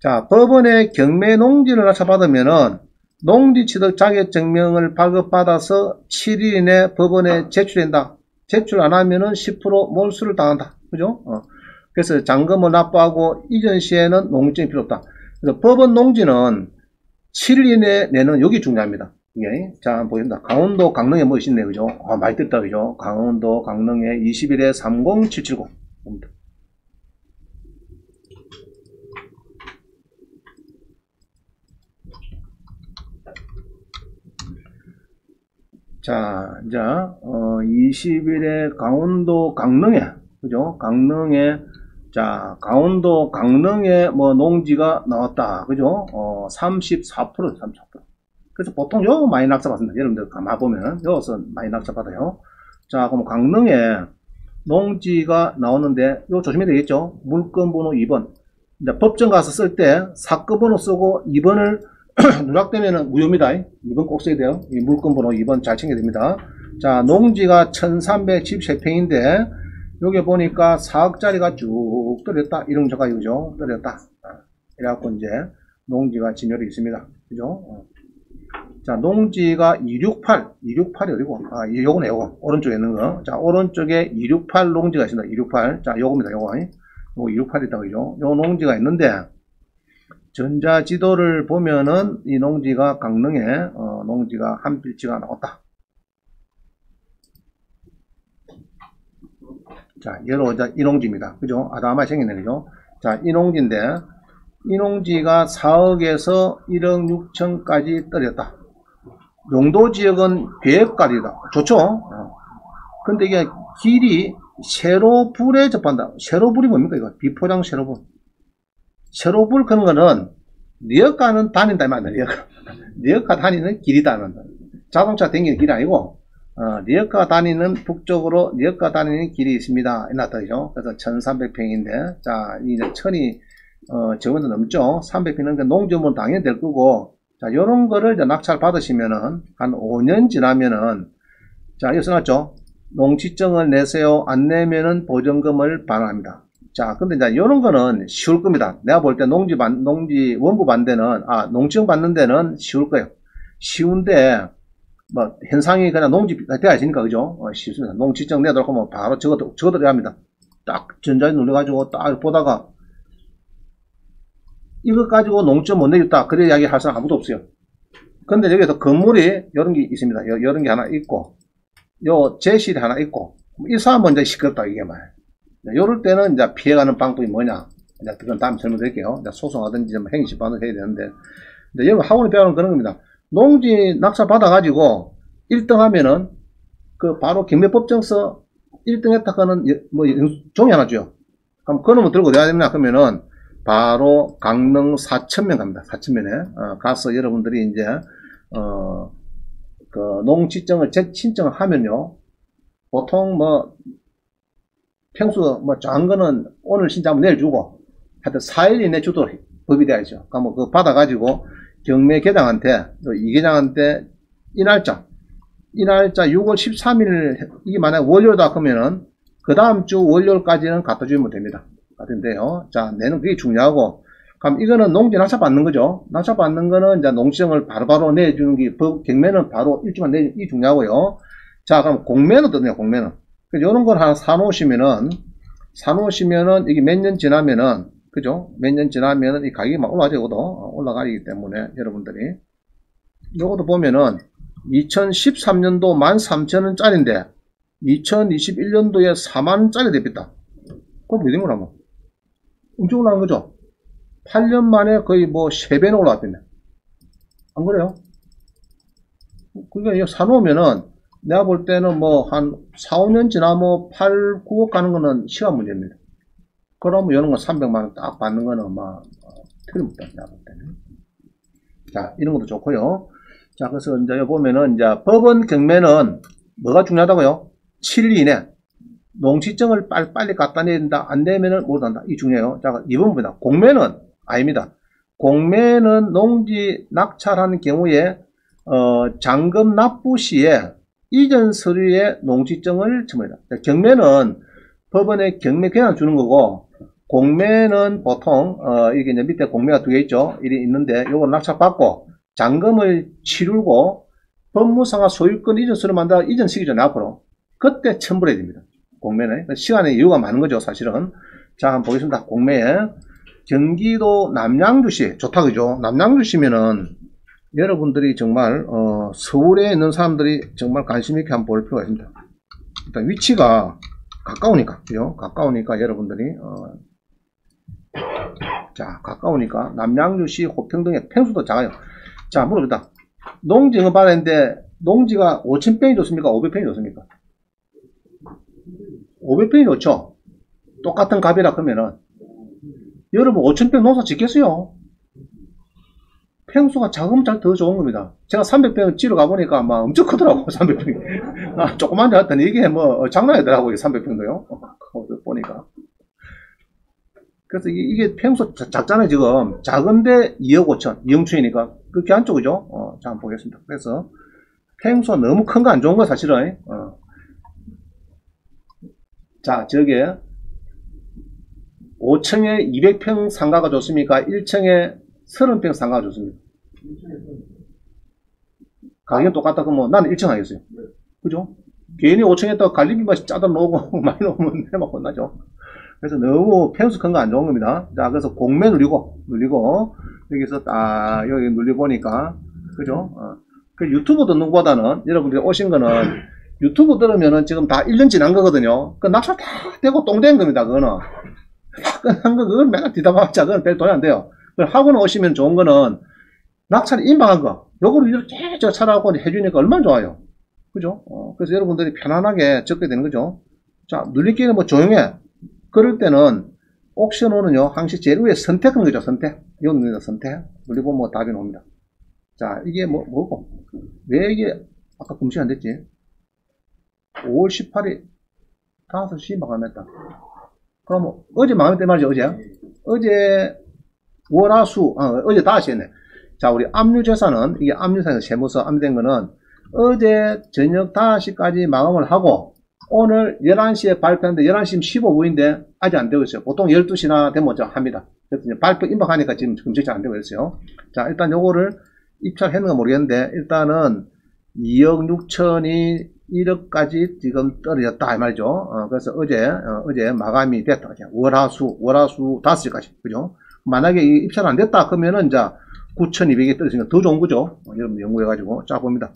자, 법원에 경매 농지를 낙찰받으면은 농지 취득 자격 증명을 발급받아서 7일 이내 법원에 제출한다. 제출 안 하면은 10% 몰수를 당한다. 그죠? 그래서 잔금을 납부하고 이전 시에는 농지증이 필요 없다. 그래서 법원 농지는 7일 이내에 내는 여기 중요합니다. 예. 자, 한번 보겠습니다. 강원도 강릉에 뭐 있네, 그죠? 많이 뜯다, 그죠? 강원도 강릉에 21에 30770. 봅니다. 자, 이제, 20일에 강원도 강릉에, 그죠? 강릉에, 자, 강원도 강릉에 뭐 농지가 나왔다. 그죠? 34%, 34%. 그래서 보통 요 많이 낙찰받습니다. 여러분들 가만 보면, 여기서 많이 낙찰받아요. 자, 그럼 강릉에 농지가 나오는데, 요 조심해야 되겠죠? 물건 번호 2번. 이제 법정 가서 쓸 때 사건 번호 쓰고 2번을 누락되면 무효입니다. 2번 꼭 써야 돼요. 이 물건 번호 2번 잘 챙겨야 됩니다. 자, 농지가 1373평인데, 여기 보니까 4억짜리가 쭉 떨어졌다. 이런 저가 이거죠. 떨어졌다. 이래갖고 이제 농지가 진열이 있습니다. 그죠? 자, 농지가 268이 어디고? 요거네, 요거. 오른쪽에 있는 거. 자, 오른쪽에 268 농지가 있습니다. 268. 자, 요겁니다, 요거. 요거 268 있다고, 그죠? 요 농지가 있는데, 전자지도를 보면은 이 농지가 강릉에, 농지가 한 필지가 나왔다. 자, 여러, 이 농지입니다. 그죠? 아담하게 생겼네, 그죠? 자, 이 농지인데, 이 농지가 4억에서 1억 6천까지 떨어졌다. 용도지역은 계획가리다. 좋죠? 근데 이게 길이 세로불에 접한다. 세로불이 뭡니까, 이거? 비포장 세로불. 세로불 그런 거는, 리어카는 다닌다, 말이야, 리어카. 리어카 다니는 길이다. 자동차 다니는 길이 아니고, 리어카 다니는 북쪽으로 리어카 다니는 길이 있습니다. 이났다죠. 그래서 1300평인데, 자, 이제 천이, 저번에 넘죠. 300평은 농지면 당연히 될 거고, 자, 요런 거를 이제 낙찰 받으시면은, 한 5년 지나면은, 자, 여기 써놨죠. 농지증을 내세요. 안 내면은 보전금을 반환합니다. 자, 근데 이제 요런 거는 쉬울 겁니다. 내가 볼 때 농지 원부 반대는, 농지증 받는 데는 쉬울 거예요. 쉬운데, 뭐, 현상이 그냥 농지 돼야 하시니까, 그죠? 쉽습니다. 농지증 내도록 하면 바로 적어드려야 합니다. 딱 전자에 눌러가지고 딱 보다가, 이거 가지고 농지증 못 내겠다. 그래 이야기 할 사람 아무도 없어요. 근데 여기서 건물이 이런 게 있습니다. 이런 게 하나 있고, 요 제실이 하나 있고, 이 사람은 이제 시끄럽다, 이게 말. 요럴 때는 이제 피해가는 방법이 뭐냐. 이제 그건 다음에 설명드릴게요. 소송하든지 행위심판을 해야 되는데, 근데 여러분 학원에 배우는 그런 겁니다. 농지 낙찰 받아가지고 1등 하면은 그 바로 경매법정서 1등 했다 그는 뭐 종이 하나 줘요. 그럼 그놈을 들고 어디 가야 되냐 그러면은 바로 강릉 4천면 갑니다. 4천면에 가서 여러분들이 이제 그 농지증을 재신청을 하면요, 보통 뭐 평수 뭐 작은 거는 오늘 신청하면 내일 주고 하여튼 4일 이내 주도록 법이 되어야죠. 그러면 그거 받아가지고 경매 계장한테, 이 계장한테 이 날짜 6월 13일, 이게 만약 월요일다 그러면은 그 다음 주 월요일까지는 갖다 주면 됩니다. 같은데요. 자, 내는 그게 중요하고, 그럼 이거는 농지 낙찰 받는 거죠. 낙찰 받는 거는 이제 농지증을 바로바로 내주는 게, 경매는 바로 일주만 내주는 게 중요하고요. 자, 그럼 공매는 어떠냐, 공매는. 요런 걸 하나 사놓으시면은 이게 몇 년 지나면은, 그죠? 몇 년 지나면은 이 가격이 막 올라가죠, 이것도. 올라가기 때문에, 여러분들이. 요것도 보면은, 2013년도 13,000원짜리인데, 2021년도에 4만원짜리 됩니다. 그럼 뭐 된 거라면? 엄청 올라간 거죠? 8년 만에 거의 뭐 3배는 올라갔다며. 안 그래요? 그러니까 이거 사놓으면은, 내가 볼 때는 뭐 한 4, 5년 지나면 8, 9억 가는 거는 시간 문제입니다. 그러면 이런 거 300만원 딱 받는 거는 막 틀림없다, 내가 볼 때는. 자, 이런 것도 좋고요. 자, 그래서 이제 보면은 이제 법원 경매는 뭐가 중요하다고요? 7일 이내. 농지증을 빨리 갖다 내야 된다. 안 내면은 못한다. 이 중요해요. 자, 2번입니다. 공매는 아닙니다. 공매는 농지 낙찰하는 경우에, 잔금 납부 시에 이전 서류에 농지증을 첨부합니다. 경매는 법원에 경매 그냥 주는 거고, 공매는 보통, 이게 이제 밑에 공매가 2개 있죠. 일이 있는데, 요걸 낙찰받고, 잔금을 치르고, 법무상가 소유권 이전 서류 만들어 이전 시기 전에 앞으로. 그때 첨부를 해야 됩니다. 공매는. 시간에 이유가 많은 거죠, 사실은. 자, 한번 보겠습니다. 공매. 경기도 남양주시. 좋다, 그죠? 남양주시면은, 여러분들이 정말, 서울에 있는 사람들이 정말 관심있게 한번 볼 필요가 있습니다. 일단 위치가 가까우니까, 그죠? 가까우니까 여러분들이, 자, 가까우니까 남양주시 호평동의 평수도 작아요. 자, 물어봅니다. 농지는 받았는데, 농지가 5,000평이 좋습니까? 500평이 좋습니까? 500평이 좋죠? 똑같은 값이라 그러면은, 여러분 5,000평 농사 짓겠어요? 평수가 작으면 더 좋은 겁니다. 제가 300평 지러 가보니까 막 엄청 크더라고, 300평이. 조그만 데 같더니 이게 뭐 장난이더라고요, 300평도요. 보니까. 그래서 이게 평수 작잖아요, 지금. 작은데 2억 5천, 이영춘이니까. 그렇게 안쪽, 그죠? 자, 한번 보겠습니다. 그래서 평수가 너무 큰 거 안 좋은 거 사실은. 자, 저게 5층에 200평 상가가 좋습니까? 1층에 30평 상가가 좋습니다. 가격은 똑같다 그러면 나는 1층 하겠어요. 그죠? 괜히 5층에다가 갈비비 맛이 짜다 놓고 많이 놓으면 내막 혼나죠. 그래서 너무 평수 큰 거 안 좋은 겁니다. 자, 그래서 공매 누리고 여기서 딱 여기 눌려보니까, 그죠? 그 유튜브 듣는 것보다는 여러분들이 오신 거는 유튜브 들으면은 지금 다 1년 지난 거거든요. 그 낙찰 다 되고 똥된 겁니다. 그거는 다 끝난 거, 그걸 맨날 뒤다봤자 그건 별 돈이 안 돼요. 학원 오시면 좋은 거는 낙찰이 임박한 거, 요거를 이렇게 저 차라고 해주니까 얼마나 좋아요. 그죠? 그래서 여러분들이 편안하게 적게 되는 거죠. 자, 눌리기는 뭐 조용해. 그럴 때는 옵션으로는요, 항시 제일 위에 선택하는 거죠, 선택. 이건 누르다 선택. 눌리고 뭐 답이 나옵니다. 자, 이게 뭐고? 왜 이게 아까 검색 안 됐지? 5월 18일 5시 마감했다. 그럼 어제 마감했단 말이죠. 어제 월화수 어제 다시 했네. 자, 우리 압류재산은 이게 압류사에서 세무서 압류된 거는 어제 저녁 5시까지 마감을 하고 오늘 11시에 발표하는데 11시 15분인데 아직 안 되고 있어요. 보통 12시나 되면 합니다. 그래서 이제 발표 임박하니까 지금 검색이 안 되고 있어요. 자, 일단 요거를 입찰했는가 모르겠는데 일단은 2억 6천이 1억까지 지금 떨어졌다 이 말이죠. 그래서 어제 마감이 됐다. 월화수 5시까지. 그죠? 만약에 입찰 안 됐다 그러면은 이제 9,200이 떨어지니까 더 좋은 거죠. 여러분 연구해가지고 쫙 봅니다.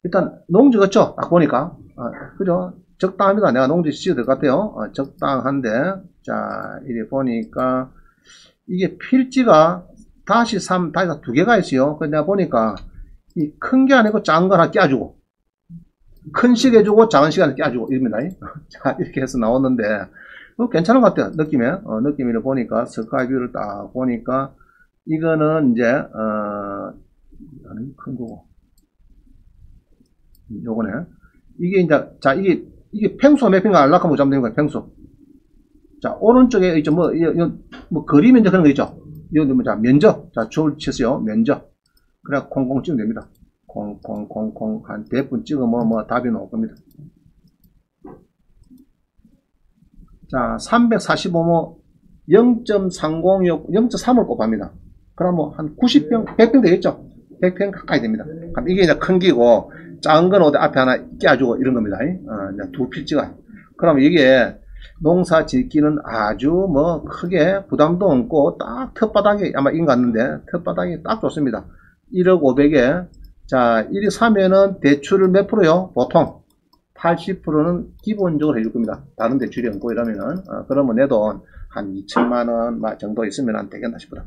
일단 농지 그렇죠? 딱 보니까 그죠? 적당합니다. 내가 농지 씌워야 될 것 같아요. 적당한데 자 이래 보니까 이게 필지가 다시 2 개가 있어요. 그래서 내가 보니까 이 큰 게 아니고 작은 거 하나 껴주고 큰 식 해주고 작은 식 하나 껴주고 이럽니다. 자 이렇게 해서 나왔는데 괜찮은 것 같아요. 느낌을 보니까 스카이뷰를 딱 보니까 이거는 이제 큰 거고 요거네. 이게 이제 자 이게 팽수 매핑가 알라카 못 잡는 거예요. 팽수. 자 오른쪽에 있죠. 뭐 그림 이제 그런 거 있죠. 이거 뭐 자 면적. 자 줄 치세요. 면적. 그래 콩콩 찍으면 됩니다. 콩콩콩콩 한 대분 찍으면 뭐 답이 나올 겁니다. 자 345모 0.306 0.3을 곱합니다. 그럼 뭐 한 90평 100평 되겠죠. 100평 가까이 됩니다. 그럼 이게 이제 큰 기고 작은 건 어디 앞에 하나 껴주고 이런 겁니다. 이제 두 필지가. 그럼 이게 농사 짓기는 아주 뭐 크게 부담도 없고 딱 텃바닥에 아마 인 같는데 텃바닥이 딱 좋습니다. 1억 500에 자 1위 사면은 대출을 몇 프로요? 보통 80%는 기본적으로 해줄 겁니다. 다른 대출이 없고 이러면은 그러면 내 돈 한 2천만원 정도 있으면 안 되겠나 싶다.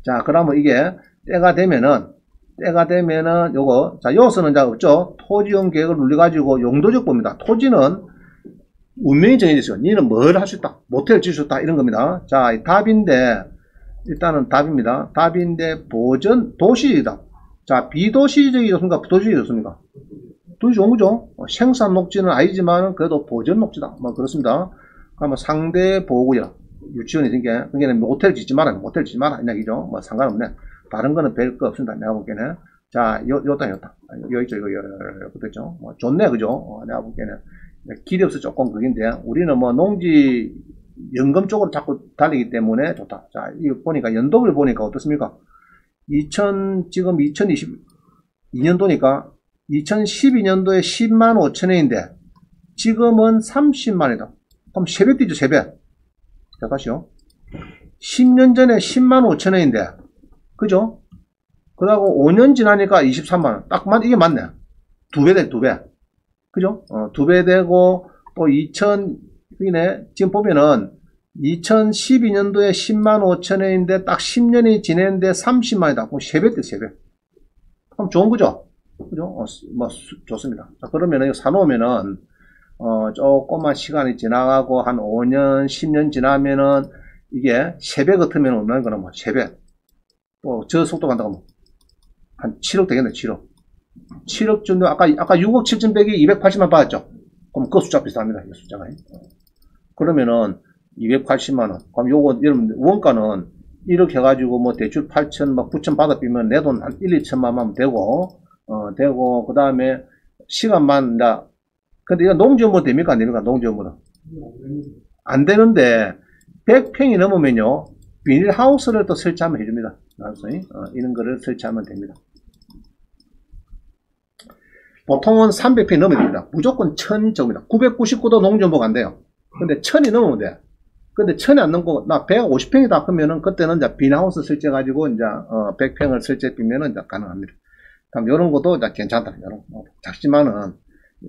자 그러면 이게 때가 되면은 요거 자 여기서는 이제 없죠. 토지용 계획을 눌러가지고 용도적 봅니다. 토지는 운명이 정해져 있어요. 니는 뭘 할 수 있다. 모텔 지을 수 있다 이런 겁니다. 자 답인데 일단은 답입니다. 답인데 보전 도시이다. 자 비도시적이 좋습니까? 도시적이 좋습니까? 도시 좋은 거죠. 생산 녹지는 아니지만 그래도 보전 녹지다. 뭐 그렇습니다. 그러면 상대 보호구역 유치원이 생겨. 그게 모텔 짓지 마라. 모텔 짓지 마라. 이 얘기죠. 뭐 상관없네. 다른 거는 별 거 없습니다. 내가 보기에는. 자, 요다. 요 있죠. 이거 됐죠. 뭐 좋네. 그죠? 내가 보기에는. 길이 없어 조금 그긴데, 우리는 뭐 농지 연금 쪽으로 자꾸 달리기 때문에 좋다. 자, 이거 보니까 연도를 보니까 어떻습니까? 지금 2022년도니까 2012년도에 10만 5천원인데 지금은 30만이다. 그럼 3배 뛰죠. 3배. 자, 다시요. 10년 전에 10만 5천원인데 그죠? 그러고 5년 지나니까 23만원. 딱 이게 맞네. 2배 돼, 2배. 그죠? 2배 되고, 또 지금 보면은, 2012년도에 10만 5천원인데, 딱 10년이 지냈는데 30만이다. 그럼 3배 돼, 3배. 그럼 좋은 거죠? 그죠? 좋습니다. 자, 그러면은, 이거 사놓으면은, 조금만 시간이 지나가고, 한 5년, 10년 지나면은, 이게 3배 같으면 얼마인 거나 뭐, 3배. 또, 저 속도 간다고 뭐, 한 7억 되겠네, 7억. 7억 정도, 아까 6억 7천 백이 280만 받았죠? 그럼 그 숫자 비슷합니다, 이 숫자가. 그러면은, 280만원. 그럼 요거, 여러분, 원가는 1억 해가지고 뭐 대출 8천, 막 9천 받아비면 내 돈 한 1, 2천만 되고, 그 다음에 시간만, 근데 이거 농지연물 됩니까? 안 됩니까? 농지연물은. 안 되는데, 100평이 넘으면요, 비닐하우스를 또 설치하면 해줍니다. 이런 거를 설치하면 됩니다. 보통은 300평이 넘어야 됩니다. 무조건 1000이 적습니다. 999도 농지연보가 안 돼요. 근데 1000이 넘으면 돼. 근데 1000이 안 넘고, 나 150평이다 그러면은 그때는 이제 비닐하우스 설치해가지고 이제, 100평을 설치해주면은 이제 가능합니다. 그럼 요런 것도 이제 괜찮다. 요런 거. 작지만은,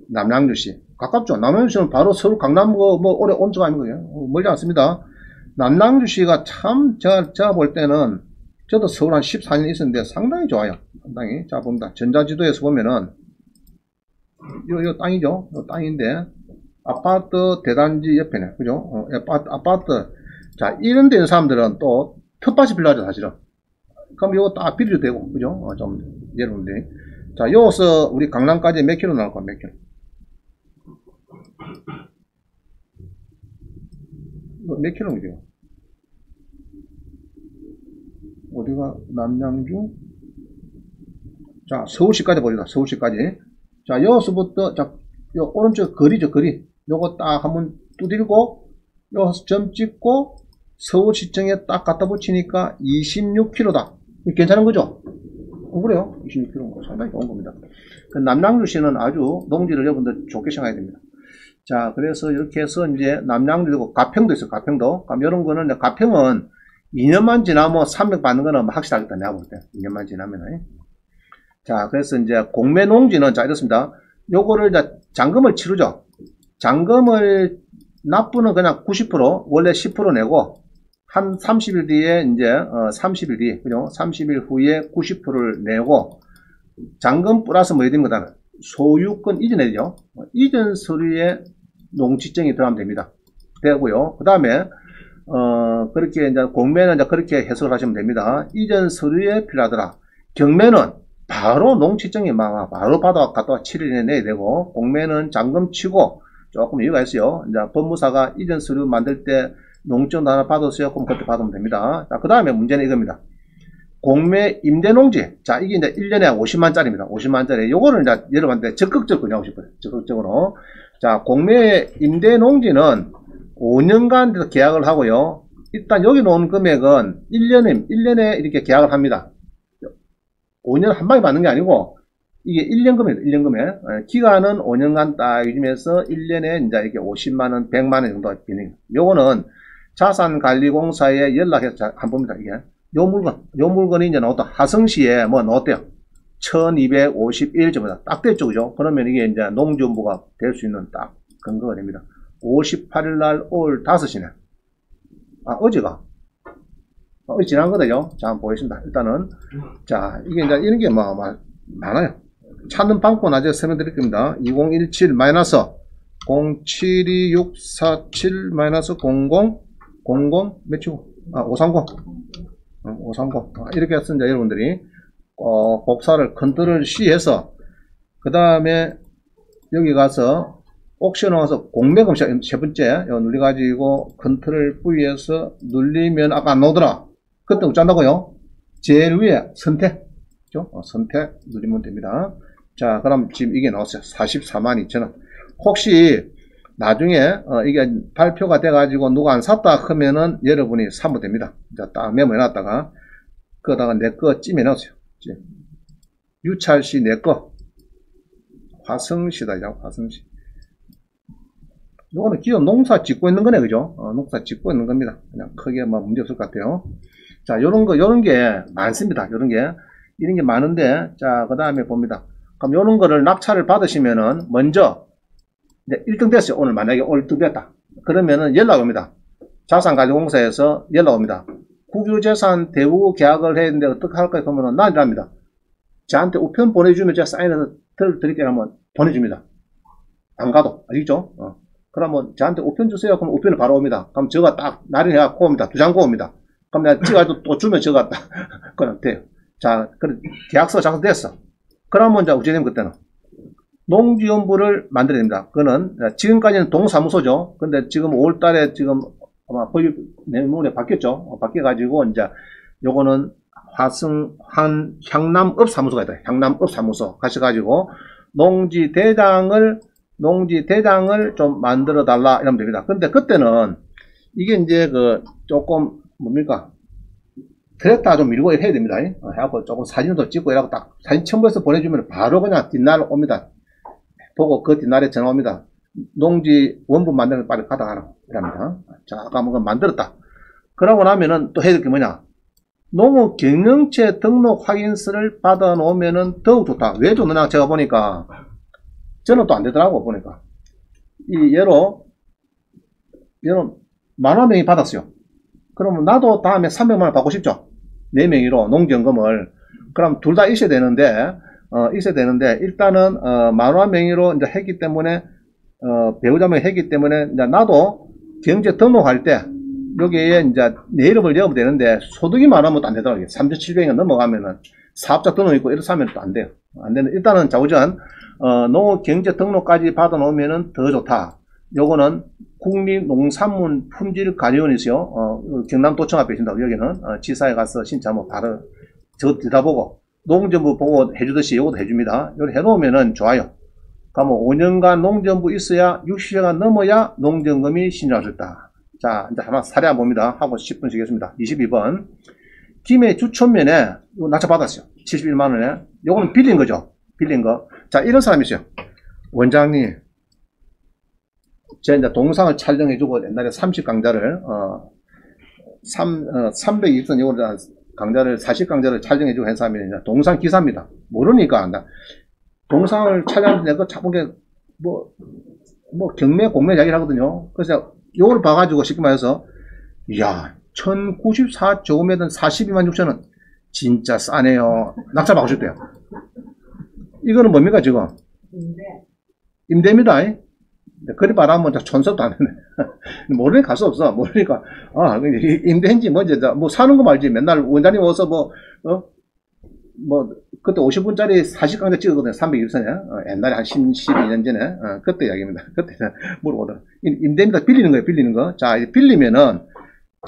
남양주시. 가깝죠? 남양주시는 바로 서울 강남 오래 온 적 아니고요. 멀지 않습니다. 남양주시가 참, 제가 볼 때는, 저도 서울 한 14년 있었는데 상당히 좋아요. 상당히. 자, 봅니다. 전자지도에서 보면은, 요 땅이죠? 요 땅인데, 아파트 대단지 옆에네. 그죠? 아파트. 자, 이런 데 있는 사람들은 또, 텃밭이 필요하죠, 사실은. 그럼 요거 딱 빌려도 되고, 그죠? 좀, 여러분들이. 자, 여기서 우리 강남까지 몇 킬로 나올 거야, 몇 킬로? 이거 몇 킬로미터요? 어디가 남양주? 자, 서울시까지 보자. 서울시까지. 자, 여기서부터, 자, 요 오른쪽 거리죠, 거리. 요거 딱 한번 두드리고, 여기서 점 찍고, 서울시청에 딱 갖다 붙이니까 26km다. 괜찮은 거죠? 그래요. 26km. 상당히 좋은 겁니다. 남양주시는 아주 농지를 여러분들 좋게 생각해야 됩니다. 자, 그래서 이렇게 해서 이제 남양주고 가평도 있어요, 가평도. 그럼 이런 거는, 가평은 2년만 지나면 300 받는 거는 확실하겠다, 내가 볼 때. 2년만 지나면은. 자, 그래서 이제 공매 농지는, 자, 이렇습니다. 요거를 이제 잔금을 치르죠. 잔금을 납부는 그냥 90%, 원래 10% 내고, 한 30일 뒤에 이제 30일 뒤에 그죠? 30일 후에 90%를 내고 잔금 플러스 뭐 되는 거다. 소유권 이전해야죠. 이전 서류에 농지증이 들어가면 됩니다. 되고요. 그 다음에 그렇게 이제 공매는 이제 그렇게 해석을 하시면 됩니다. 이전 서류에 필요하더라. 경매는 바로 농지증이 바로 받아 갖다 7일에 내야 되고, 공매는 잔금 치고 조금 이유가 있어요. 이제 법무사가 이전 서류 만들 때 농지증 하나 받았어요. 그럼 그때 받으면 됩니다. 자, 그 다음에 문제는 이겁니다. 공매 임대농지. 자, 이게 이제 1년에 50만짜리입니다. 50만짜리. 요거를 이제 여러분한테 적극적으로 그냥 하고 싶어요. 적극적으로. 자, 공매 임대농지는 5년간 계약을 하고요. 일단 여기 놓은 금액은 1년에 이렇게 계약을 합니다. 5년 한 방에 받는 게 아니고, 이게 1년 금액입니다. 1년 금액. 기간은 5년간 딱 요즘에서 1년에 이제 이렇게 50만원, 100만원 정도 비는. 요거는 자산관리공사에 연락해서 한 봅니다, 이게. 요 물건이 이제 나왔다. 하성시에 뭐 나왔대요. 1251점이다. 딱 됐죠, 그죠? 그러면 이게 이제 농지원부가 될 수 있는 딱 근거가 됩니다. 58일날 오후 5시네. 아, 어제가. 어제 지난 거죠? 자, 한번 보겠습니다. 일단은. 자, 이게 이제 이런 게 많아요. 찾는 방법 나중에 설명드릴 겁니다. 2017 마이너스 072647 마이너스 00 몇이고? 아, 530. 530. 이렇게 해서 이제 여러분들이 복사를 컨트롤 C 해서, 그 다음에 여기 가서 옥션 와서 공매금 세 번째 눌러가지고 컨트롤 V에서 눌리면 아까 안 나오더라. 그때 어쩐다고요? 제일 위에 선택. 그죠? 선택 누르면 됩니다. 자, 그럼 지금 이게 나왔어요. 44만 2천원. 혹시 나중에 이게 발표가 돼가지고 누가 안 샀다 하면은 여러분이 사면 됩니다. 자, 딱 메모해놨다가 그거다가 내 거 찜해놨어요. 유찰시 내 거. 화성시다, 이제 화성시. 요거는 기업 농사 짓고 있는 거네, 그죠? 농사 짓고 있는 겁니다. 그냥 크게 문제 없을 것 같아요. 자, 요런 게 많습니다. 이런 게 많은데, 자, 그 다음에 봅니다. 그럼 요런 거를 낙찰을 받으시면은, 먼저, 이제 1등 됐어요. 오늘 만약에 오늘 1등 됐다. 그러면은 연락 옵니다. 자산관리공사에서 연락 옵니다. 국유재산 대우 계약을 해야 되는데 어떻게 할까요? 그러면은 난이랍니다. 저한테 우편 보내주면 제가 사인해서 드릴게요 하면 보내줍니다. 안 가도. 알겠죠? 그러면 저한테 우편 주세요. 그럼 우편을 바로 옵니다. 그럼 제가 딱 날인해갖고 옵니다. 2장 옵니다. 그럼 내가 찍어가지고 또 주면 제가 딱, 그럼 돼요. 자, 그래, 계약서 작성됐어. 그러면 이제 어찌 되면 그때는 농지원부를 만들어야 됩니다. 그거는 지금까지는 동사무소죠. 근데 지금 5월달에 지금 아마 법이 내년에 바뀌었죠. 바뀌어가지고 이제 요거는 향남읍사무소가 있다. 향남읍사무소 가셔가지고 농지대장을 좀 만들어 달라 이러면 됩니다. 근데 그때는 이게 이제 조금 뭡니까? 그랬다 좀 밀고 해야 됩니다. 해갖고 조금 사진도 찍고 이라고 딱 사진 첨부해서 보내주면 바로 그냥 뒷날 옵니다. 보고 그 뒷날에 전화 옵니다. 농지 원본 만드는 거 빨리 받아가라고 이랍니다. 자, 아까 뭔가 만들었다. 그러고 나면은 또 해야 될 게 뭐냐? 농업 경영체 등록 확인서를 받아 놓으면은 더욱 좋다. 왜 좋느냐? 제가 보니까 저는 또 안 되더라고 보니까. 얘로 10,000명이 받았어요. 그러면 나도 다음에 300만원 받고 싶죠? 4명이로 농지연금을. 그럼 둘 다 있어야 되는데, 일단은, 10,000원 명의로 이제 했기 때문에, 배우자명이 했기 때문에, 이제 나도 경제 등록할 때, 여기에 이제 내 이름을 넣으면 되는데, 소득이 많으면 또 안 되더라고요. 3,700원 넘어가면은, 사업자 등록 있고 이렇게 하면 또 안 돼요. 안 되는, 일단은 자우전, 농업 경제 등록까지 받아 놓으면은 더 좋다. 요거는 국립농산물 품질관리원이 있어요. 경남도청 앞에 있습니다. 여기는 지사에 가서 신청하면 바로 저 들여다보고 농정부 보고 해주듯이 이것도 해줍니다. 이걸 해놓으면은 좋아요. 그러면 5년간 농정부 있어야 60세가 넘어야 농정금이 신청할 수 있다. 자, 이제 하나 사례 한번 봅니다. 하고 10분 쉬겠습니다. 22번. 김해 주촌면에 낙찰 받았어요. 71만원에. 요거는 빌린 거죠. 빌린 거. 자, 이런 사람이 있어요. 원장님, 제가 이제 동상을 촬영해주고 옛날에 30강자를, 320선 요거 강자를, 40강자를 촬영해주고 한 사람이 이제 동상 기사입니다. 모르니까 한다. 동상을 촬영하는데 그 자국에 경매, 공매 이야기를 하거든요. 그래서 요걸 봐가지고 쉽게 말해서, 이야, 1094제곱미터는 42만 6천원. 진짜 싸네요. 낙찰 받으셨대요. 이거는 뭡니까, 지금? 임대입니다. 그리 말하면 촌섭도 안 되네. 모르니까 갈 수 없어. 모르니까, 임대인지 뭔지, 뭐 사는 거 말지. 맨날 원장님 와서 그때 50분짜리 40강자 찍었거든요. 320선에. 옛날에 한 12년 전에. 그때 이야기입니다. 그때 물어보더라. 임대입니다. 빌리는 거예요, 빌리는 거. 자, 빌리면은,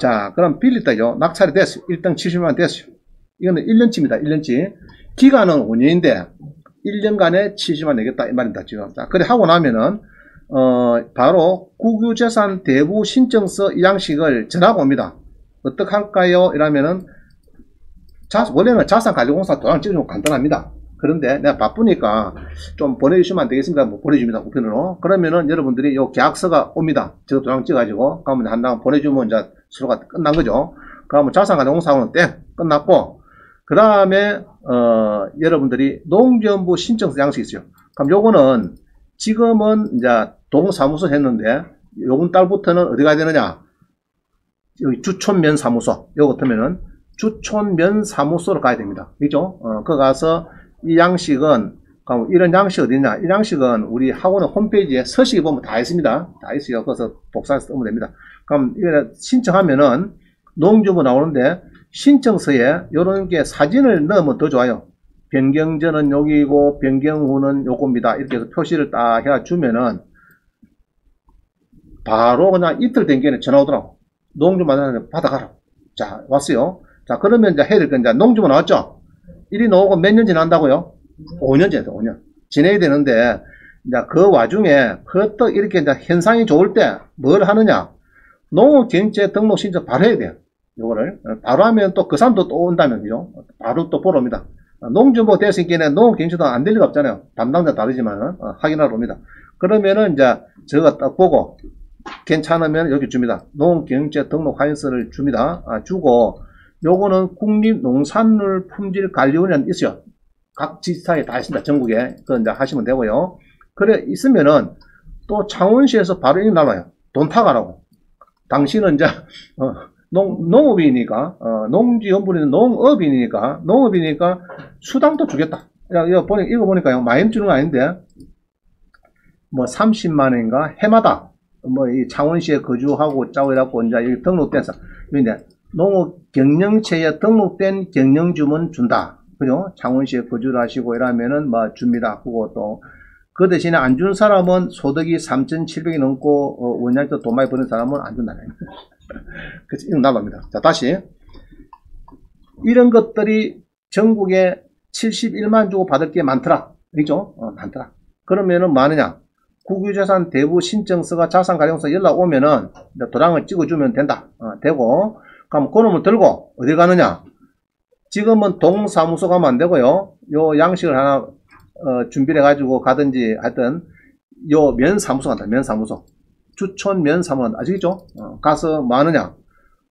자, 그럼 빌렸다죠. 낙찰이 됐어요. 1등 70만원 됐어요. 이거는 1년치입니다. 1년치. 기간은 5년인데, 1년간에 70만 내겠다. 이 말입니다, 지금. 자, 그래 하고 나면은, 바로 국유재산 대부 신청서 이 양식을 전화가 옵니다. 어떻게 할까요? 이러면은, 원래는 자산관리공사 도장 찍으면 간단합니다. 그런데 내가 바쁘니까 좀 보내주시면 안 되겠습니까? 뭐 보내줍니다. 우편으로. 그러면은 여러분들이 요 계약서가 옵니다. 저 도장 찍어가지고, 그러면 한당 보내주면 이제 수로가 끝난 거죠. 그러면 자산관리공사하고는 땡! 끝났고, 그 다음에, 여러분들이 농정부 신청서 양식이 있어요. 그럼 요거는 지금은 이제 동사무소 했는데, 요번 달부터는 어디 가야 되느냐? 여기 주촌면사무소. 요거 같으면은 주촌면사무소로 가야 됩니다. 그죠? 그 가서 이 양식은, 그럼 이런 양식 어디냐? 이 양식은 우리 학원의 홈페이지에 서식에 보면 다 있습니다. 다 있어요. 그래서 복사해서 쓰면 됩니다. 그럼 이거 신청하면은 농정부 나오는데 신청서에 요런 게 사진을 넣으면 더 좋아요. 변경전은 여기고 변경 후는 요겁니다. 이렇게 해서 표시를 딱 해주면은 바로 그냥 이틀 된 게는 전화 오더라고. 농정부 만나는데 받아가라고. 자, 왔어요. 자, 그러면 이제 해야 될 건 이제 농정부 나왔죠? 일이 나오고 몇 년 지난다고요? 5년 지났어, 5년. 지내야 되는데, 이제 그 와중에, 퍼뜩 이렇게 이제 현상이 좋을 때 뭘 하느냐? 농업경제 등록 신청 바로 해야 돼요. 요거를. 바로 하면 또 그 사람도 또 온다면, 그죠? 바로 또 보러 옵니다. 농정부 됐으니까 농업경제도 안 될 리가 없잖아요. 담당자 다르지만, 확인하러 옵니다. 그러면은 이제 저거 딱 보고, 괜찮으면 여기 줍니다. 농업경제 등록 확인서를 줍니다. 주고, 요거는 국립농산물 품질관리원이 있어요. 각 지사에 다 있습니다. 전국에. 그거 이제 하시면 되고요. 그래, 있으면은 또 창원시에서 바로 이거 나와요. 돈 타가라고. 당신은 이제, 농업이니까, 농지연분이 농업이니까 수당도 주겠다. 야, 이거 보니까요. 많이 주는 거 아닌데, 뭐 30만원인가? 해마다, 이 창원시에 거주하고 짜고 이래갖고 이제 여기 등록돼서, 이제 농업 경영체에 등록된 경영주문 준다. 그죠? 창원시에 거주를 하시고 이러면은 줍니다. 그거 또. 그 대신에 안 준 사람은 소득이 3,700이 넘고, 원양도 돈 많이 버는 사람은 안 준다. 그래서 이거 나갑니다. 자, 다시. 이런 것들이 전국에 71만 주고 받을 게 많더라. 그죠? 많더라. 그러면은 많으냐? 국유재산 대부 신청서가 자산관리공사 연락 오면은 도장을 찍어주면 된다. 되고, 그럼 그놈을 들고 어디 가느냐? 지금은 동사무소 가면 안 되고요. 요 양식을 하나 준비를 해가지고 가든지 하여튼 요 면사무소 간다. 면사무소. 주촌 면사무소 아시겠죠? 가서 뭐 하느냐?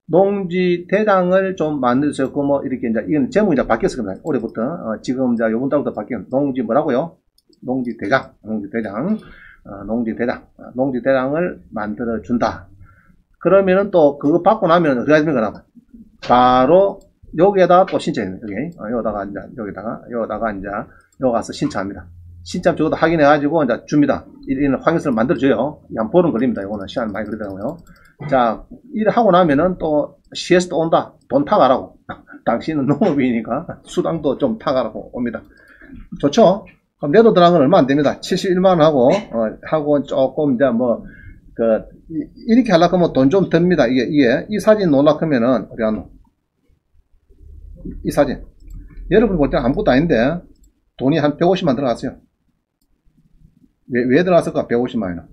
농지대장을 좀 만들어서 이렇게 이제 이건 제목이 이제 바뀌었을 겁니다. 올해부터 지금 이제 요번 달부터 바뀌는 농지 뭐라고요? 농지대장. 농지대장을 만들어 준다. 그러면은 또 그거 받고 나면 어떻게 하십니까? 바로 여기에다가 또 신청해요. 여기다가 이제 여기 가서 신청합니다. 신청 저것도 확인해가지고 이제 줍니다. 이런 확인서를 만들어줘요. 한 보름 걸립니다. 이거는 시간 많이 걸리더라고요. 자, 일 하고 나면은 또 시에서 또 온다. 돈 타가라고. 당신은 농업이니까 수당도 좀 타가라고 옵니다. 좋죠? 그럼 내도 들어간 건 얼마 안 됩니다. 71만원 하고 조금 이제 이렇게 하려고 하면 돈 좀 듭니다. 이 사진 놓으려고 하면은, 어디 갔노? 이 사진. 여러분 볼 때는 아무것도 아닌데, 돈이 한 150만 들어갔어요. 왜 들어갔을까? 150만이나.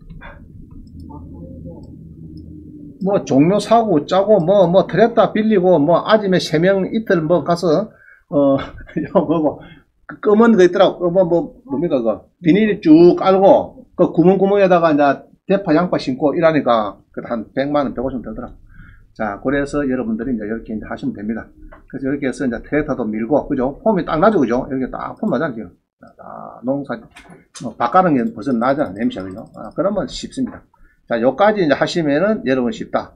뭐, 종묘 사고 짜고, 뭐, 트랩다 빌리고, 아침에 3명 이틀 가서, 요거, 검은 거 있더라고. 뭡니까, 비닐 쭉 깔고, 그 구멍구멍에다가 이제 대파, 양파 심고 이러니까, 한 100만원, 150만 들더라고. 자, 그래서 여러분들이 이제 이렇게 이제 하시면 됩니다. 그래서 이렇게 해서 이제 트랙터도 밀고, 그죠? 폼이 딱 나죠, 그죠? 이렇게 딱 폼 나잖아요. 농사, 밭가는 게 벌써 나잖아, 냄새, 그죠? 그러면 쉽습니다. 자, 요까지 이제 하시면은 여러분 쉽다.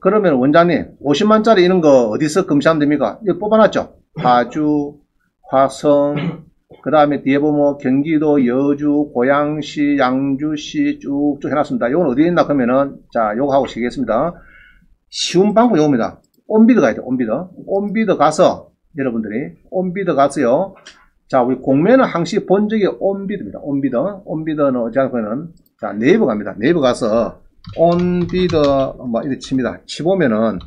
그러면 원장님, 50만짜리 이런 거 어디서 검시하면 됩니까? 이거 뽑아놨죠? 파주, 화성, 그 다음에 뒤에 보면 경기도, 여주, 고양시, 양주시 쭉쭉 해놨습니다. 요건 어디에 있나 그러면은, 자, 요거 하고 시겠습니다. 쉬운 방법 요겁니다. 온비드 가야 돼, 온비드. 온비드 가서, 여러분들이, 온비드 가서요. 자, 우리 공매는 항시 본적이 온비드입니다. 온비드. 온비드는 어찌하거는, 자, 네이버 갑니다. 네이버 가서, 온비드, 이렇게 칩니다. 치보면은,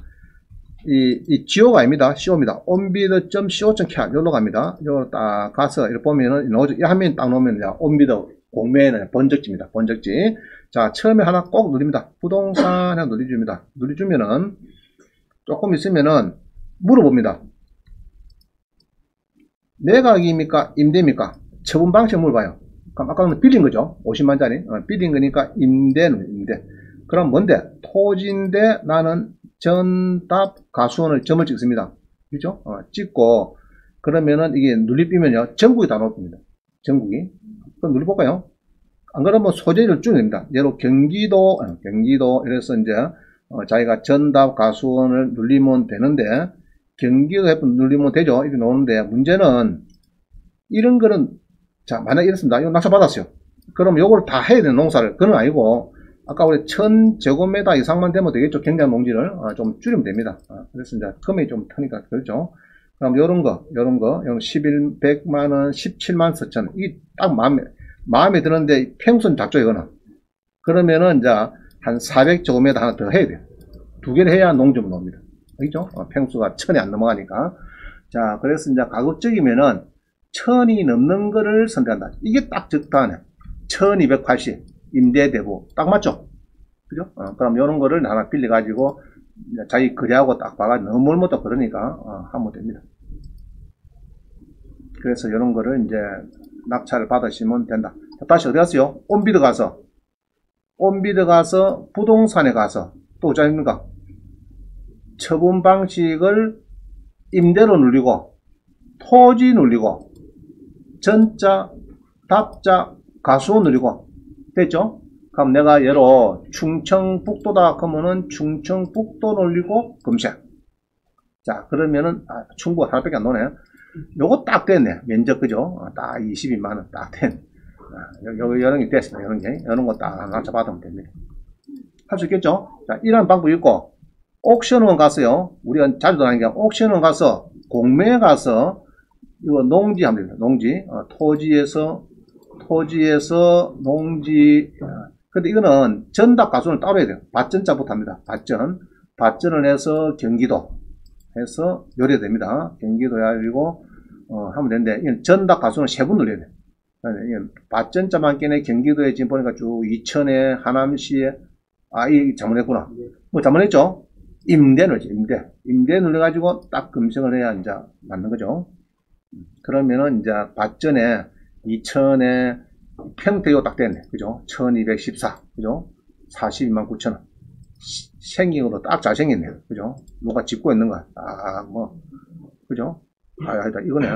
이 GO가 아닙니다. CO입니다. onbid.co.kr 여기로 갑니다. 여기로 딱 가서 이렇게 보면은 이 화면 딱 놓으면 onbid 공매는 번적지입니다. 번적지. 자, 처음에 하나 꼭 누릅니다. 부동산 하나 누려줍니다. 누려주면은 조금 있으면은 물어봅니다. 매각입니까? 임대입니까? 처분 방식을 물어봐요. 그럼 아까는 빌린 거죠. 50만짜리. 빌린 거니까 임대는 임대. 그럼 뭔데? 토지인데 나는 전답 가수원을 점을 찍습니다. 그죠? 찍고, 그러면은 이게 눌리비면요, 전국이 다 나옵니다. 전국이. 그럼 눌러볼까요? 안 그러면 소재를 줄입니다. 예로 경기도, 이래서 이제, 자기가 전답 가수원을 눌리면 되는데, 경기도 눌리면 되죠? 이렇게 나오는데, 문제는, 이런 거는, 자, 만약 이렇습니다. 이거 낙찰 받았어요. 그럼 요걸 다 해야 되는 농사를, 그건 아니고, 아까 우리 1000제곱미터 이상만 되면 되겠죠. 경량 농지를 좀 줄이면 됩니다. 그래서 이제 금액이 좀 크니까 그렇죠. 그럼 요런 거, 요런 100만원, 17만 4천. 이게 딱 마음에 드는데 평수는 작죠, 이거는. 그러면은 이제 한 400제곱미터 하나 더 해야 돼요. 두 개를 해야 농지면 나옵니다. 알겠죠? 평수가 1000이 안 넘어가니까. 자, 그래서 이제 가급적이면은 1000이 넘는 거를 선택한다. 이게 딱 적당하네. 1280. 임대대부 딱 맞죠? 그죠? 그럼 이런 거를 하나 빌려가지고 자기 거래하고 딱 봐가지고 너무 못다 그러니까 하면 됩니다. 그래서 이런 거를 이제 낙찰을 받으시면 된다. 다시 어디 갔어요? 온비드 가서 부동산에 가서 또 어쩌입니까? 처분 방식을 임대로 누리고 토지 누리고 전자, 답자, 가수원 누리고 됐죠? 그럼 내가 예로 충청북도다 그러면은 충청북도 놀리고 검색. 자, 그러면은 충북 하나밖에 안 노네. 요거 딱 됐네. 면적 그죠? 딱 22만원 딱 됐네. 이런 게 됐습니다. 이런 거 딱 낙찰 받으면 됩니다. 할 수 있겠죠? 자, 이런 방법이 있고 옥션원 가서요. 우리가 자주 다니는 게 옥션원 가서 공매에 가서 이거 농지 하면 됩니다. 농지. 토지에서 농지. 근데 이거는 전답 가수는 따로 해야 돼요. 밭전자부터 합니다. 밭전을 해서 경기도 해서 요리해야 됩니다. 경기도 해가지고 하면 되는데 이건 전답 가수는 3분 누려야 돼요. 밭전자만 깨네. 경기도에 지금 보니까 쭉 이천에 하남시에 이 잘못했구나. 뭐 잘못했죠? 임대 눌러가지고 딱 검색을 해야 이제 맞는 거죠. 그러면은 이제 밭전에 이천에 평택이 딱 됐네. 그죠? 1214. 그죠? 42만 9천원. 생긴 것도 딱 잘생겼네요. 그죠? 누가 짓고 있는 거야. 그죠? 하여튼 이거네.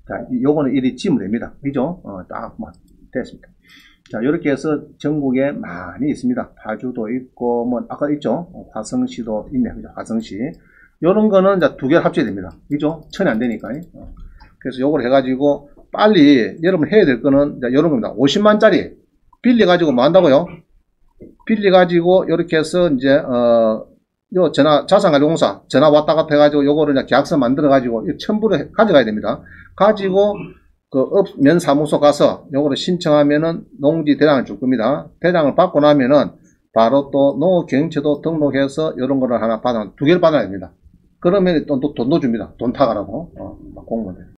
자, 요거는 이리 찌면 됩니다. 그죠? 딱 됐습니다. 자, 이렇게 해서 전국에 많이 있습니다. 파주도 있고, 아까 있죠? 화성시도 있네. 그죠? 화성시. 요런 거는 이제 두 개를 합쳐야 됩니다. 그죠? 1000이 안 되니까. 그래서 요걸 해가지고, 빨리 여러분 해야 될 거는 이제 요런 겁니다. 50만짜리 빌려가지고 뭐 한다고요? 빌려가지고, 요렇게 해서 이제, 요 자산관리공사 전화 왔다 갔다 해가지고 요거를 이제 계약서 만들어가지고 첨부를 가져가야 됩니다. 가지고 면사무소 가서 요거를 신청하면은 농지 대장을 줄 겁니다. 대장을 받고 나면은 바로 또 농업경영처도 등록해서 이런 거를 하나 두 개를 받아야 됩니다. 그러면 또 돈도 줍니다. 돈 타가라고, 공무원들.